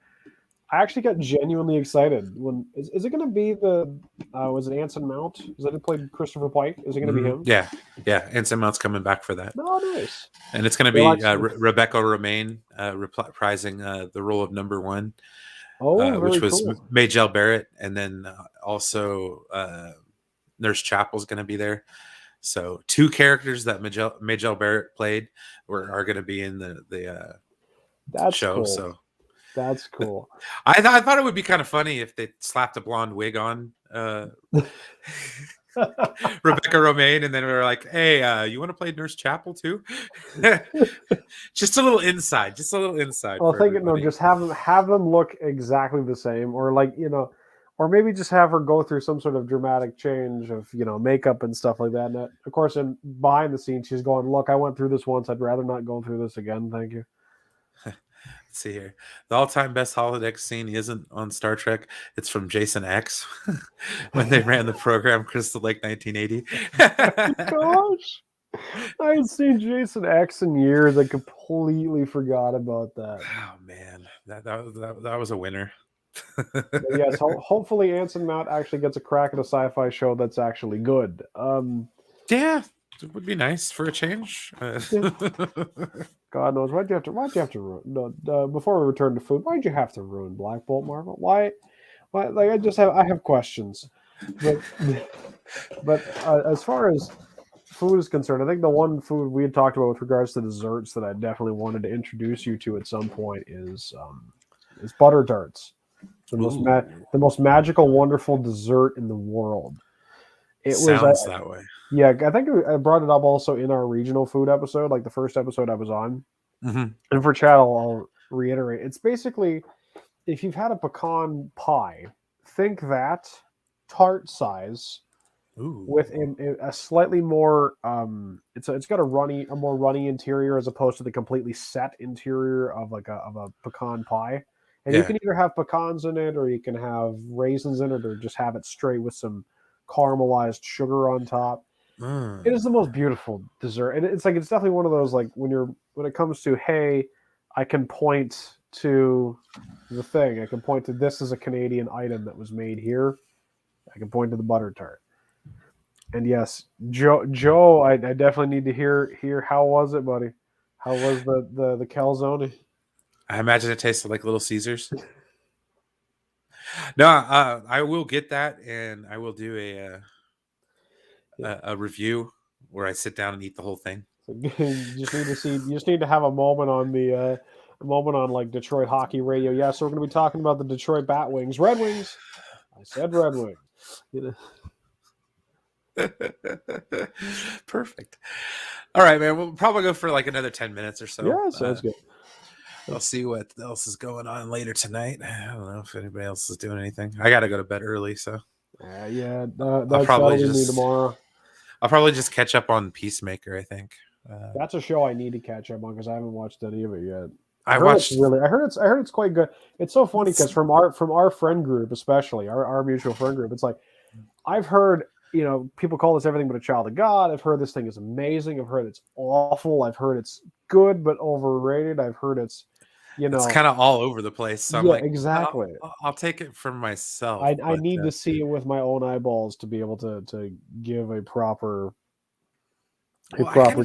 I actually got genuinely excited. When is it going to be the? Was it Anson Mount? Is that who played Christopher Pike? Is it going to be him? Yeah, yeah. Anson Mount's coming back for that. No, nice. And it's going to Well, be Rebecca Romaine reprising the role of number one, which was cool. Majel Barrett, and then also Nurse Chapel's going to be there. So two characters that Majel Barrett played are going to be in the show. Cool. So that's cool. I thought it would be kind of funny if they slapped a blonde wig on Rebecca Romaine, and then we were like, "Hey, you want to play Nurse Chapel too?" Just a little inside. Well, thinking no, just have them look exactly the same, or like or maybe just have her go through some sort of dramatic change of makeup and stuff like that. And of course, in behind the scenes, she's going, "Look, I went through this once. I'd rather not go through this again. Thank you." Let's see here. The all-time best holodeck scene isn't on Star Trek. It's from Jason X when they ran the program Crystal Lake 1980. Gosh, I had seen Jason X in years. I completely forgot about that. Oh man, that was a winner. Yes, hopefully Anson Mount actually gets a crack at a sci-fi show that's actually good. Yeah, it would be nice for a change. God knows why'd you have to ruin? No, before we return to food, why'd you have to ruin Black Bolt, Marvel? Why? Like I have questions, but as far as food is concerned, I think the one food we had talked about with regards to desserts that I definitely wanted to introduce you to at some point is butter tarts. The most magical, wonderful dessert in the world. It sounds that way. Yeah, I think I brought it up also in our regional food episode, like the first episode I was on. Mm-hmm. And for Chad, I'll reiterate. It's basically, if you've had a pecan pie, think that tart size. Ooh. With a slightly more, it's got a more runny interior as opposed to the completely set interior of a pecan pie. And you can either have pecans in it, or you can have raisins in it, or just have it straight with some caramelized sugar on top. It is the most beautiful dessert, and it's definitely one of those, like, when it comes to, hey, I can point to the thing. I can point to this as a Canadian item that was made here. I can point to the butter tart. And yes, Joe, I definitely need to hear how was it, buddy? How was the calzone? I imagine it tasted like Little Caesars. No, I will get that, and I will do a review where I sit down and eat the whole thing. You just need to have a moment on like Detroit hockey radio. Yeah, so we're going to be talking about the Detroit Batwings, Red Wings. I said Red Wings. Perfect. All right, man. We'll probably go for like another 10 minutes or so. Yeah, sounds good. I'll see what else is going on later tonight. I don't know if anybody else is doing anything. I got to go to bed early, so. I'll probably just tomorrow. I'll probably just catch up on Peacemaker, I think. That's a show I need to catch up on because I haven't watched any of it yet. I heard it's quite good. It's so funny because from our friend group, especially our mutual friend group, it's like I've heard people call this everything but a child of God. I've heard this thing is amazing. I've heard it's awful. I've heard it's good but overrated. I've heard it's it's kind of all over the place. So I'm like, exactly. I'll take it from myself. I need to see it with my own eyeballs to be able to give a proper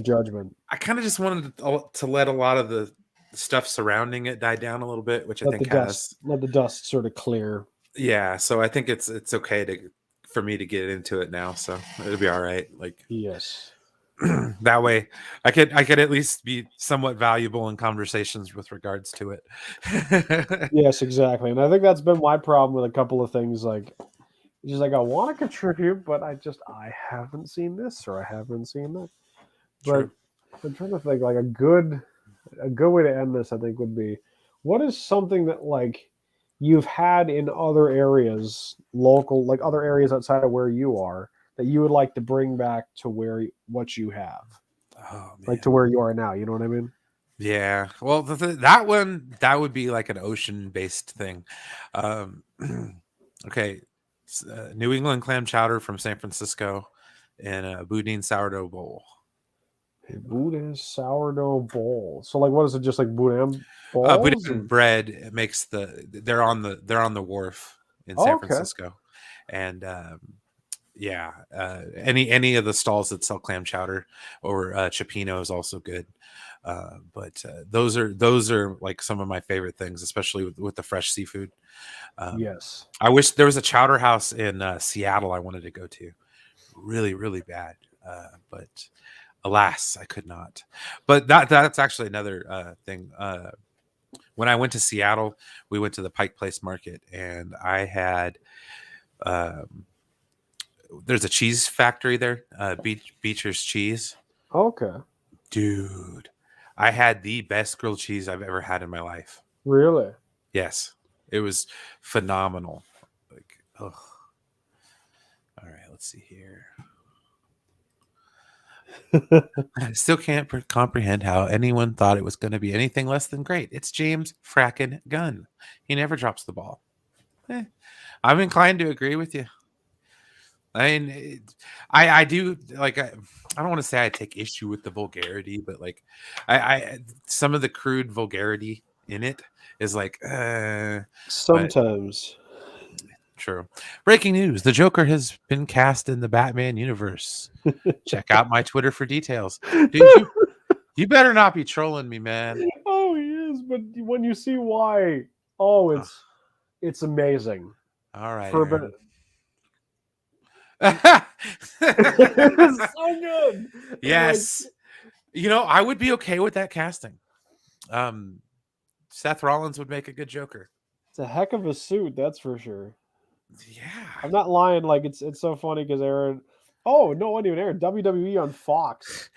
judgment. I kind of just wanted to let a lot of the stuff surrounding it die down a little bit, which let the dust sort of clear. Yeah, so I think it's okay for me to get into it now, so it'll be all right. Like, yes. That way I could at least be somewhat valuable in conversations with regards to it. Yes, exactly. And I think that's been my problem with a couple of things. Like, just like I want to contribute, but I haven't seen this or I haven't seen that. But I'm trying to think, like, a good way to end this, I think, would be, what is something that, like, you've had in other areas, local, like other areas outside of where you are, that you would like to bring back to what you have, like to where you are now. You know what I mean? Yeah. Well, that would be like an ocean-based thing. Okay, New England clam chowder from San Francisco. in a boudin sourdough bowl. A boudin sourdough bowl. So like, what is it? Just like boudin balls? Boudin bread makes they're on the wharf in Oh, San okay. Francisco, and yeah, any of the stalls that sell clam chowder or cioppino is also good. But those are like some of my favorite things, especially with the fresh seafood. Um, Yes. I wish there was a chowder house in Seattle I wanted to go to, really, really bad. But alas, I could not. But that's actually another thing. When I went to Seattle, we went to the Pike Place Market, and I had um, there's a cheese factory there, Beecher's Cheese. Okay. Dude, I had the best grilled cheese I've ever had in my life. Really? Yes, it was phenomenal. Like, oh, all right, let's see here. I still can't comprehend how anyone thought it was going to be anything less than great. It's James frackin' Gunn. He never drops the ball. Eh, I'm inclined to agree with you. I mean, I do like I don't want to say I take issue with the vulgarity, but like I some of the crude vulgarity in it is like, but Sometimes. true. Breaking news: the Joker has been cast in the Batman universe. Check out my Twitter for details, dude. You better not be trolling me, man. Oh, he is, but when you see why, oh, Ugh, it's amazing. all right, For a bit, Aaron. it's so good. I'm like, Yes, I would be okay with that casting. Um, Seth Rollins would make a good Joker. it's a heck of a suit, that's for sure. Yeah. I'm not lying. Like it's so funny because Aaron. Oh no, one even Aaron. WWE on Fox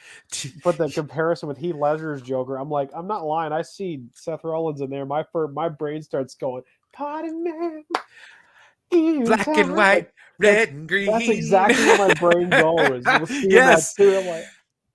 put the comparison with Heath Ledger's Joker. I'm like, I'm not lying. I see Seth Rollins in there. My brain starts going, "Party man in Black and town." Like white, that's red and that's green. exactly where my brain goes. We'll see in that Yes, too. I'm like,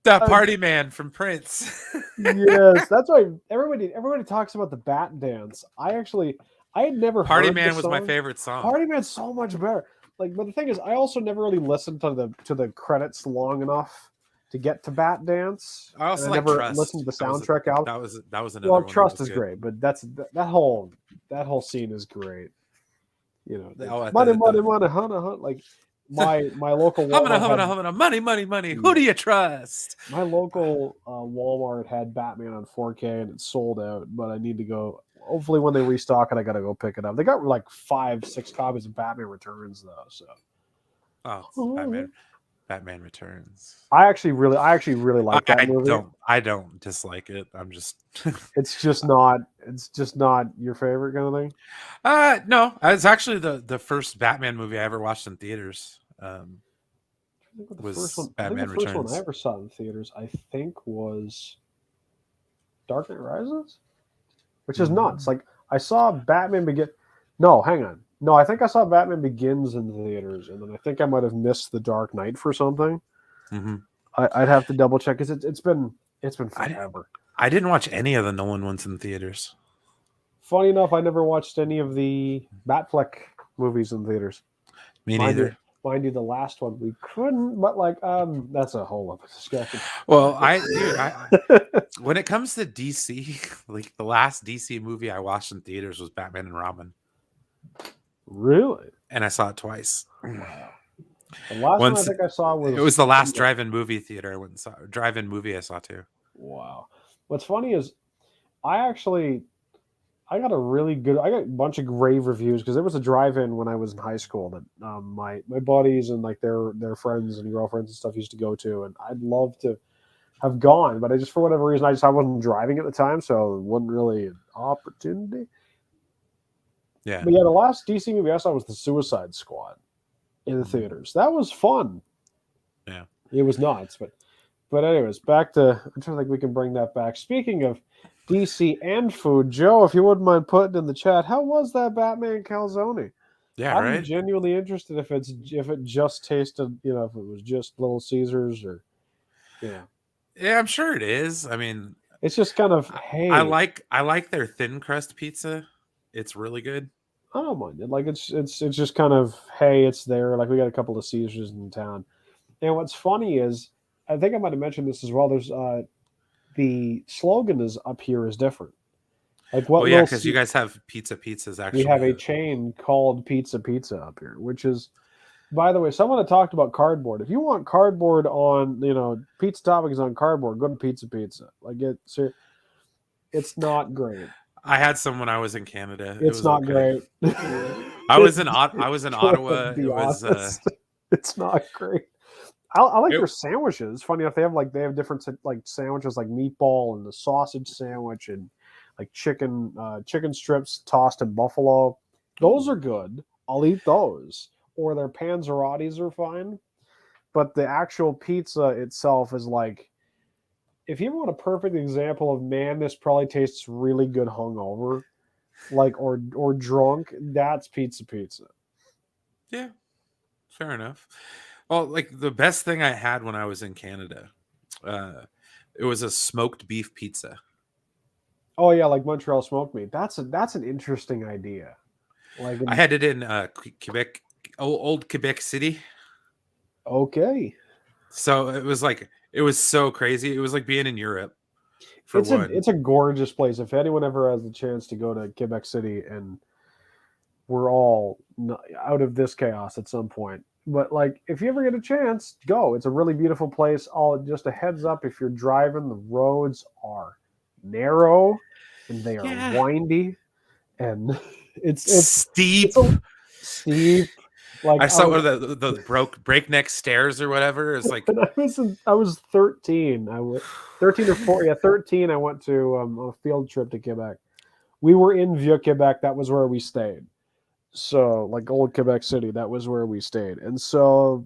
the uh, party man from Prince. yes. That's why everybody talks about the Bat Dance. I had never Party heard the man was my song. favorite song. Party Man's so much better. Like, but the thing is, I also never really listened to the credits long enough to get to Bat Dance, I and I also like never listened Trust. to the soundtrack out. That was Well, another one that Trust was is good. great, but that whole scene is great. You know, the Oh, at money, money, the money, hunt, hunt. Like my local humana Walmart humana had humana money money money. Who do yeah, you trust? my local Walmart had Batman on 4K and it sold out. But I need to go. Hopefully, when they restock it, I gotta go pick it up. They got like 5, 6 copies of Batman Returns though, so. Oh, it's Batman Returns. I actually really like that movie. I don't dislike it. I'm just It's just not your favorite kind of thing. no, it's actually the first Batman movie I ever watched in theaters. I think what the first Was one. I think the Batman first one I Returns. ever saw in theaters, I think, was Dark Knight Rises, which is nuts. Mm-hmm. Like I saw Batman Begin. No, hang on. No, I think I saw Batman Begins in theaters, and then I think I might have missed the Dark Knight for something. Mm-hmm. I'd have to double check because it's been I forever. I didn't watch any of the Nolan ones in theaters. Funny enough, I never watched any of the Batfleck movies in theaters. Me Mind you, neither. mind you, the last one we couldn't, but like, that's a whole other discussion. Well, I when it comes to DC, like the last DC movie I watched in theaters was Batman and Robin, Really? and I saw it twice. Wow. The last one I Once think I saw it was was the last drive-in movie theater I went and saw. Drive-in movie I saw too. wow. What's funny is I actually I got a bunch of rave reviews because there was a drive-in when I was in high school that my buddies and like their friends and girlfriends and stuff used to go to, and I'd love to have gone, but I just for whatever reason I wasn't driving at the time, so it wasn't really an opportunity. Yeah. But yeah, the last DC movie I saw was the Suicide Squad in the theaters. That was fun. Yeah. It was nuts, but anyways, back to I'm trying to think we can bring that back. Speaking of DC and food, Joe, if you wouldn't mind putting in the chat, how was that Batman calzone? Yeah. I'm Right. genuinely interested if it just tasted, if it was just Little Caesars or you know, Yeah, I'm sure it is. I mean, it's just kind of hey, I like their thin crust pizza. It's really good. I don't mind it. Like it's just kind of hey, it's there. Like we got a couple of Caesars in town. And what's funny is, I think I might have mentioned this as well. There's the slogan is up here is different. Like Oh what yeah, little because you guys have pizza's we have actually a a chain called Pizza up here, which is, by the way, someone had talked about cardboard. If you want cardboard on, pizza toppings on cardboard, go to Pizza. Like it's not great. I had some when I was in Canada. It It's was not okay. great. I was in To Ottawa. be It was honest, it's not great. I like it, their sandwiches. Funny enough, they have different like sandwiches, like meatball and the sausage sandwich, and like chicken strips tossed in buffalo. Those ooh. are good. I'll eat those. Or their panzerottis are fine. But the actual pizza itself is like, if you want a perfect example of, man, this probably tastes really good hungover, like, or drunk, that's pizza. Yeah, fair enough. Well, like the best thing I had when I was in Canada, uh, it was a smoked beef pizza. Oh yeah, like Montreal smoked meat. That's an interesting idea. Like, I had it in Quebec, old Quebec City. okay, So it was like it was so crazy. It was like being in Europe for one. it's a gorgeous place. If anyone ever has the chance to go to Quebec City, and we're all out of this chaos at some point. But like, if you ever get a chance, go. It's a really beautiful place. All just a heads up: if you're driving, the roads are narrow and they are Yeah, windy, and it's steep. a steep. Like I saw one of the broke breakneck stairs or whatever. It's like when I was 13. 13 or 4. Yeah, 13. I went to a field trip to Quebec. We were in Vieux Quebec. That was where we stayed. So, like, old Quebec City, that was where we stayed. And so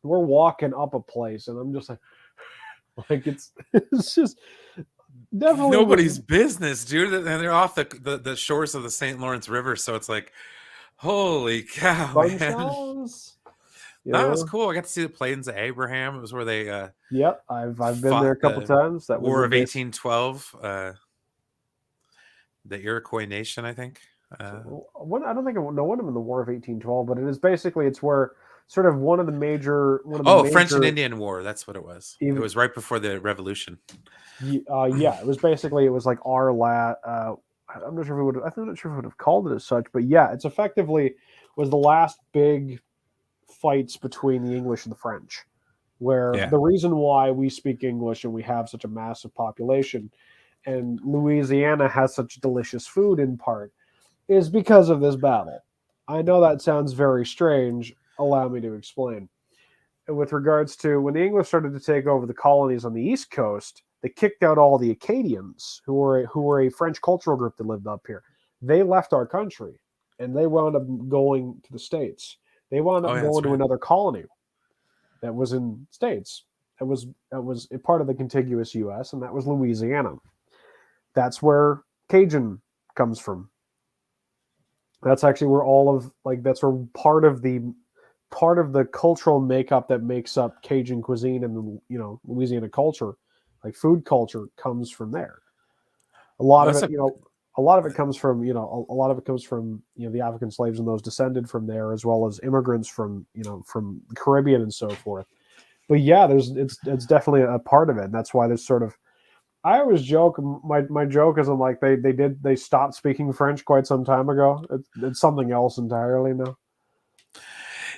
we're walking up a place, and I'm just like, it's it's just definitely nobody's business, dude. And they're off the shores of the St. Lawrence River, so it's like, holy cow, fun man. shows. That was cool. I got to see the plains of Abraham. It was where they Yep, I've been there a fought couple the times. That was War a of base. 1812, the Iroquois Nation, I think. Uh, I don't think I know one of them in the War of 1812, but it is basically, it's where sort of one of the oh, French and major. Indian War. That's what it was. It Even was right before the Revolution. yeah, it was basically, it was like our I'm not sure if it would. I'm not sure if it would have called it as such, but yeah, it's effectively was the last big fights between the English and the French, where Yeah. the reason why we speak English and we have such a massive population, and Louisiana has such delicious food in part, is because of this battle. I know that sounds very strange. Allow me to explain. With regards to when the English started to take over the colonies on the East Coast, they kicked out all the Acadians, who were a French cultural group that lived up here. They left our country, and they wound up going to the States. They wound Oh, up yeah, going that's to right. another colony that was in States. That was a part of the contiguous U.S., and that was Louisiana. That's where Cajun comes from. That's actually where all of like that's where part of the cultural makeup that makes up Cajun cuisine and the Louisiana culture, like food culture, comes from there. A Oh, lot of that's it, a a lot of it comes from a lot of it comes from the African slaves and those descended from there, as well as immigrants from the Caribbean and so forth. But yeah, it's definitely a part of it, and that's why there's sort of, I always joke, my joke is, I'm like, they stopped speaking French quite some time ago. It's something else entirely now.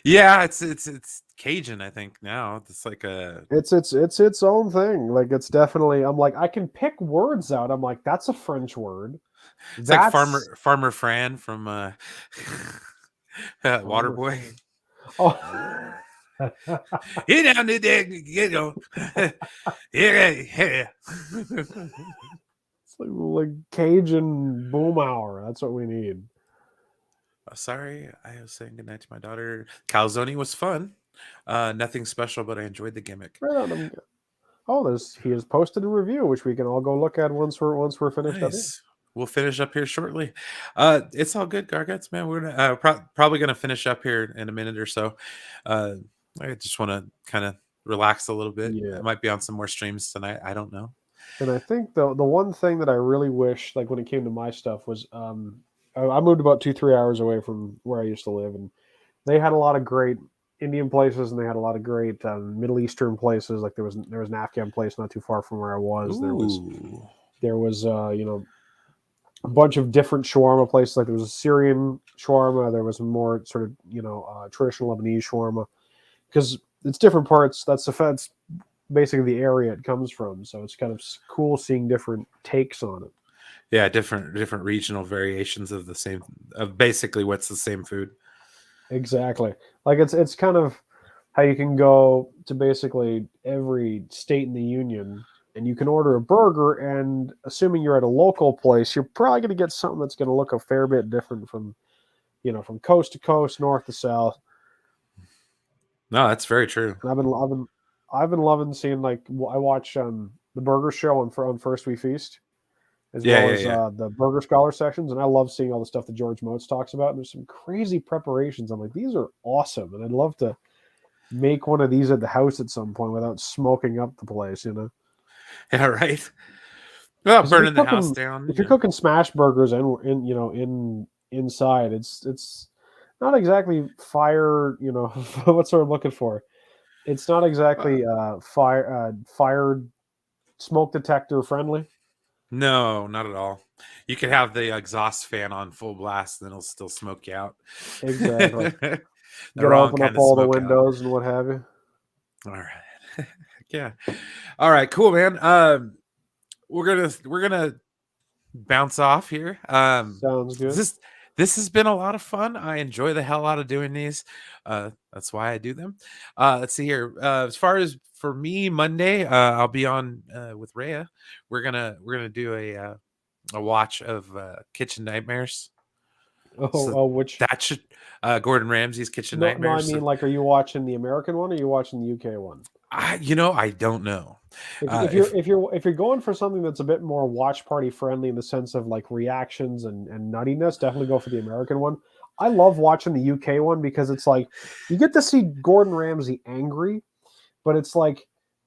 yeah. It's Cajun. I think now it's like a It's its own thing. Like, it's definitely. I'm like, I can pick words out. I'm like, that's a French word. it's like That's Farmer Fran from farmer Waterboy. French. Oh, You down there, you know. Yeah. it's like Cajun boom hour. That's what we need. Sorry, I was saying goodnight to my daughter. Calzone was fun. Nothing special, but I enjoyed the gimmick. Right on. Oh, he has posted a review, which we can all go look at once we're finished up here. Nice. We'll finish up here shortly. It's all good, Garguts, man. We're gonna, probably going to finish up here in a minute or so. Uh, I just want to kind of relax a little bit. I Yeah. might be on some more streams tonight. I don't know. And I think the one thing that I really wish, like when it came to my stuff, was I moved about 2-3 hours away from where I used to live, and they had a lot of great. Indian places, and they had a lot of great Middle Eastern places. Like there was an Afghan place not too far from where I was. Ooh. There was a bunch of different shawarma places. Like there was a Syrian shawarma. There was a more sort of traditional Lebanese shawarma, because it's different parts. That's basically the area it comes from. So it's kind of cool seeing different takes on it. Yeah, different regional variations of the same, of basically what's the same food. Exactly. Like it's kind of how you can go to basically every state in the union and you can order a burger, and assuming you're at a local place, you're probably going to get something that's going to look a fair bit different from from coast to coast, north to south. No, that's very true. And I've been loving seeing, like, I watch the burger show on First We Feast, as Yeah, well yeah, as yeah. the burger scholar sections, and I love seeing all the stuff that George Motes talks about. And there's some crazy preparations. I'm like, these are awesome, and I'd love to make one of these at the house at some point without smoking up the place. Yeah, right. Well, Because if you're burning the house cooking down, if you're cooking smash burgers in inside, it's not exactly fire. What's what I'm looking for. It's not uh, exactly fire smoke detector friendly. no, not at all. You could have the exhaust fan on full blast, and it'll still smoke you out. Exactly. The Got to wrong open up kind of all the smoke out. windows and what have you. All right. Yeah. All right. Cool, man. We're gonna bounce off here. Sounds good. This this has been a lot of fun. I enjoy the hell out of doing these. That's why I do them. Let's see here. As far as for me, Monday, I'll be on with Rhea. We're gonna do a watch of Kitchen Nightmares. Oh, So oh, which that should Gordon Ramsay's Kitchen no, no. I Nightmares. So mean, like, are you watching the American one or are you watching the UK one? I don't know. If you're If if you're going for something that's a bit more watch party friendly in the sense of like reactions and nuttiness, definitely go for the American one. I love watching the UK one because it's like you get to see Gordon Ramsay angry, but it's like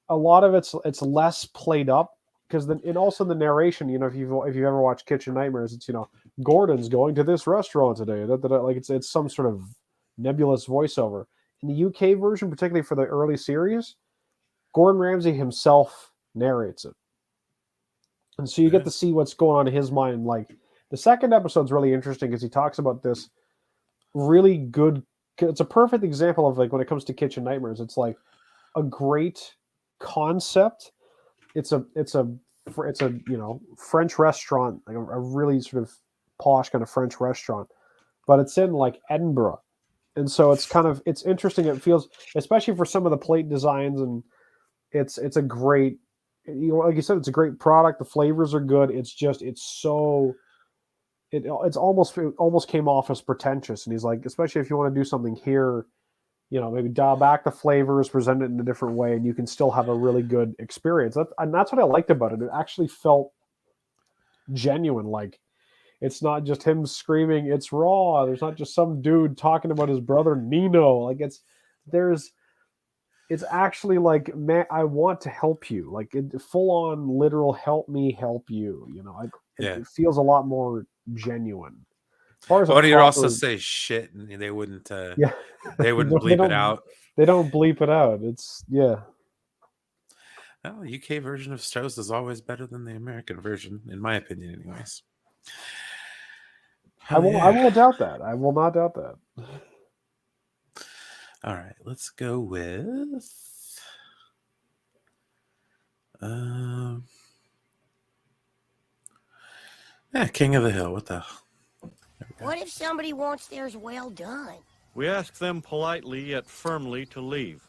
a lot of it's less played up, because then, and also the narration. If you've ever watched Kitchen Nightmares, it's Gordon's going to this restaurant today. Like it's some sort of nebulous voiceover. In the UK version, particularly for the early series, Gordon Ramsay himself narrates it, and so you get yeah, to see what's going on in his mind. Like the second episode's really interesting because he talks about this really good. It's a perfect example of, like, when it comes to Kitchen Nightmares, it's like a great concept. It's a French restaurant, like a really sort of posh kind of French restaurant, but it's in like Edinburgh, and so it's interesting. It feels, especially for some of the plate designs, and it's a great, like you said, it's a great product. The flavors are good. It's just it's so it almost came off as pretentious, and he's like, especially if you want to do something here, maybe dial back the flavors, present it in a different way, and you can still have a really good experience. And that's what I liked about it. It actually felt genuine. Like, it's not just him screaming, it's raw. There's not just some dude talking about his brother Nino. Like, there's it's actually like, man, I want to help you. Like, full on literal help me help you. It, yeah. it feels a lot more genuine. As far as a Well, he'd also proper, say shit, and yeah, they wouldn't they bleep it don't out. they don't bleep it out. It's, yeah. Well, the UK version of Strauss is always better than the American version, in my opinion, anyways. I Hell will. I yeah! will doubt that. I will not doubt that. All right, let's go with um, yeah, King of the Hill. What the? There we go. What if somebody wants theirs well done? We ask them politely yet firmly to leave.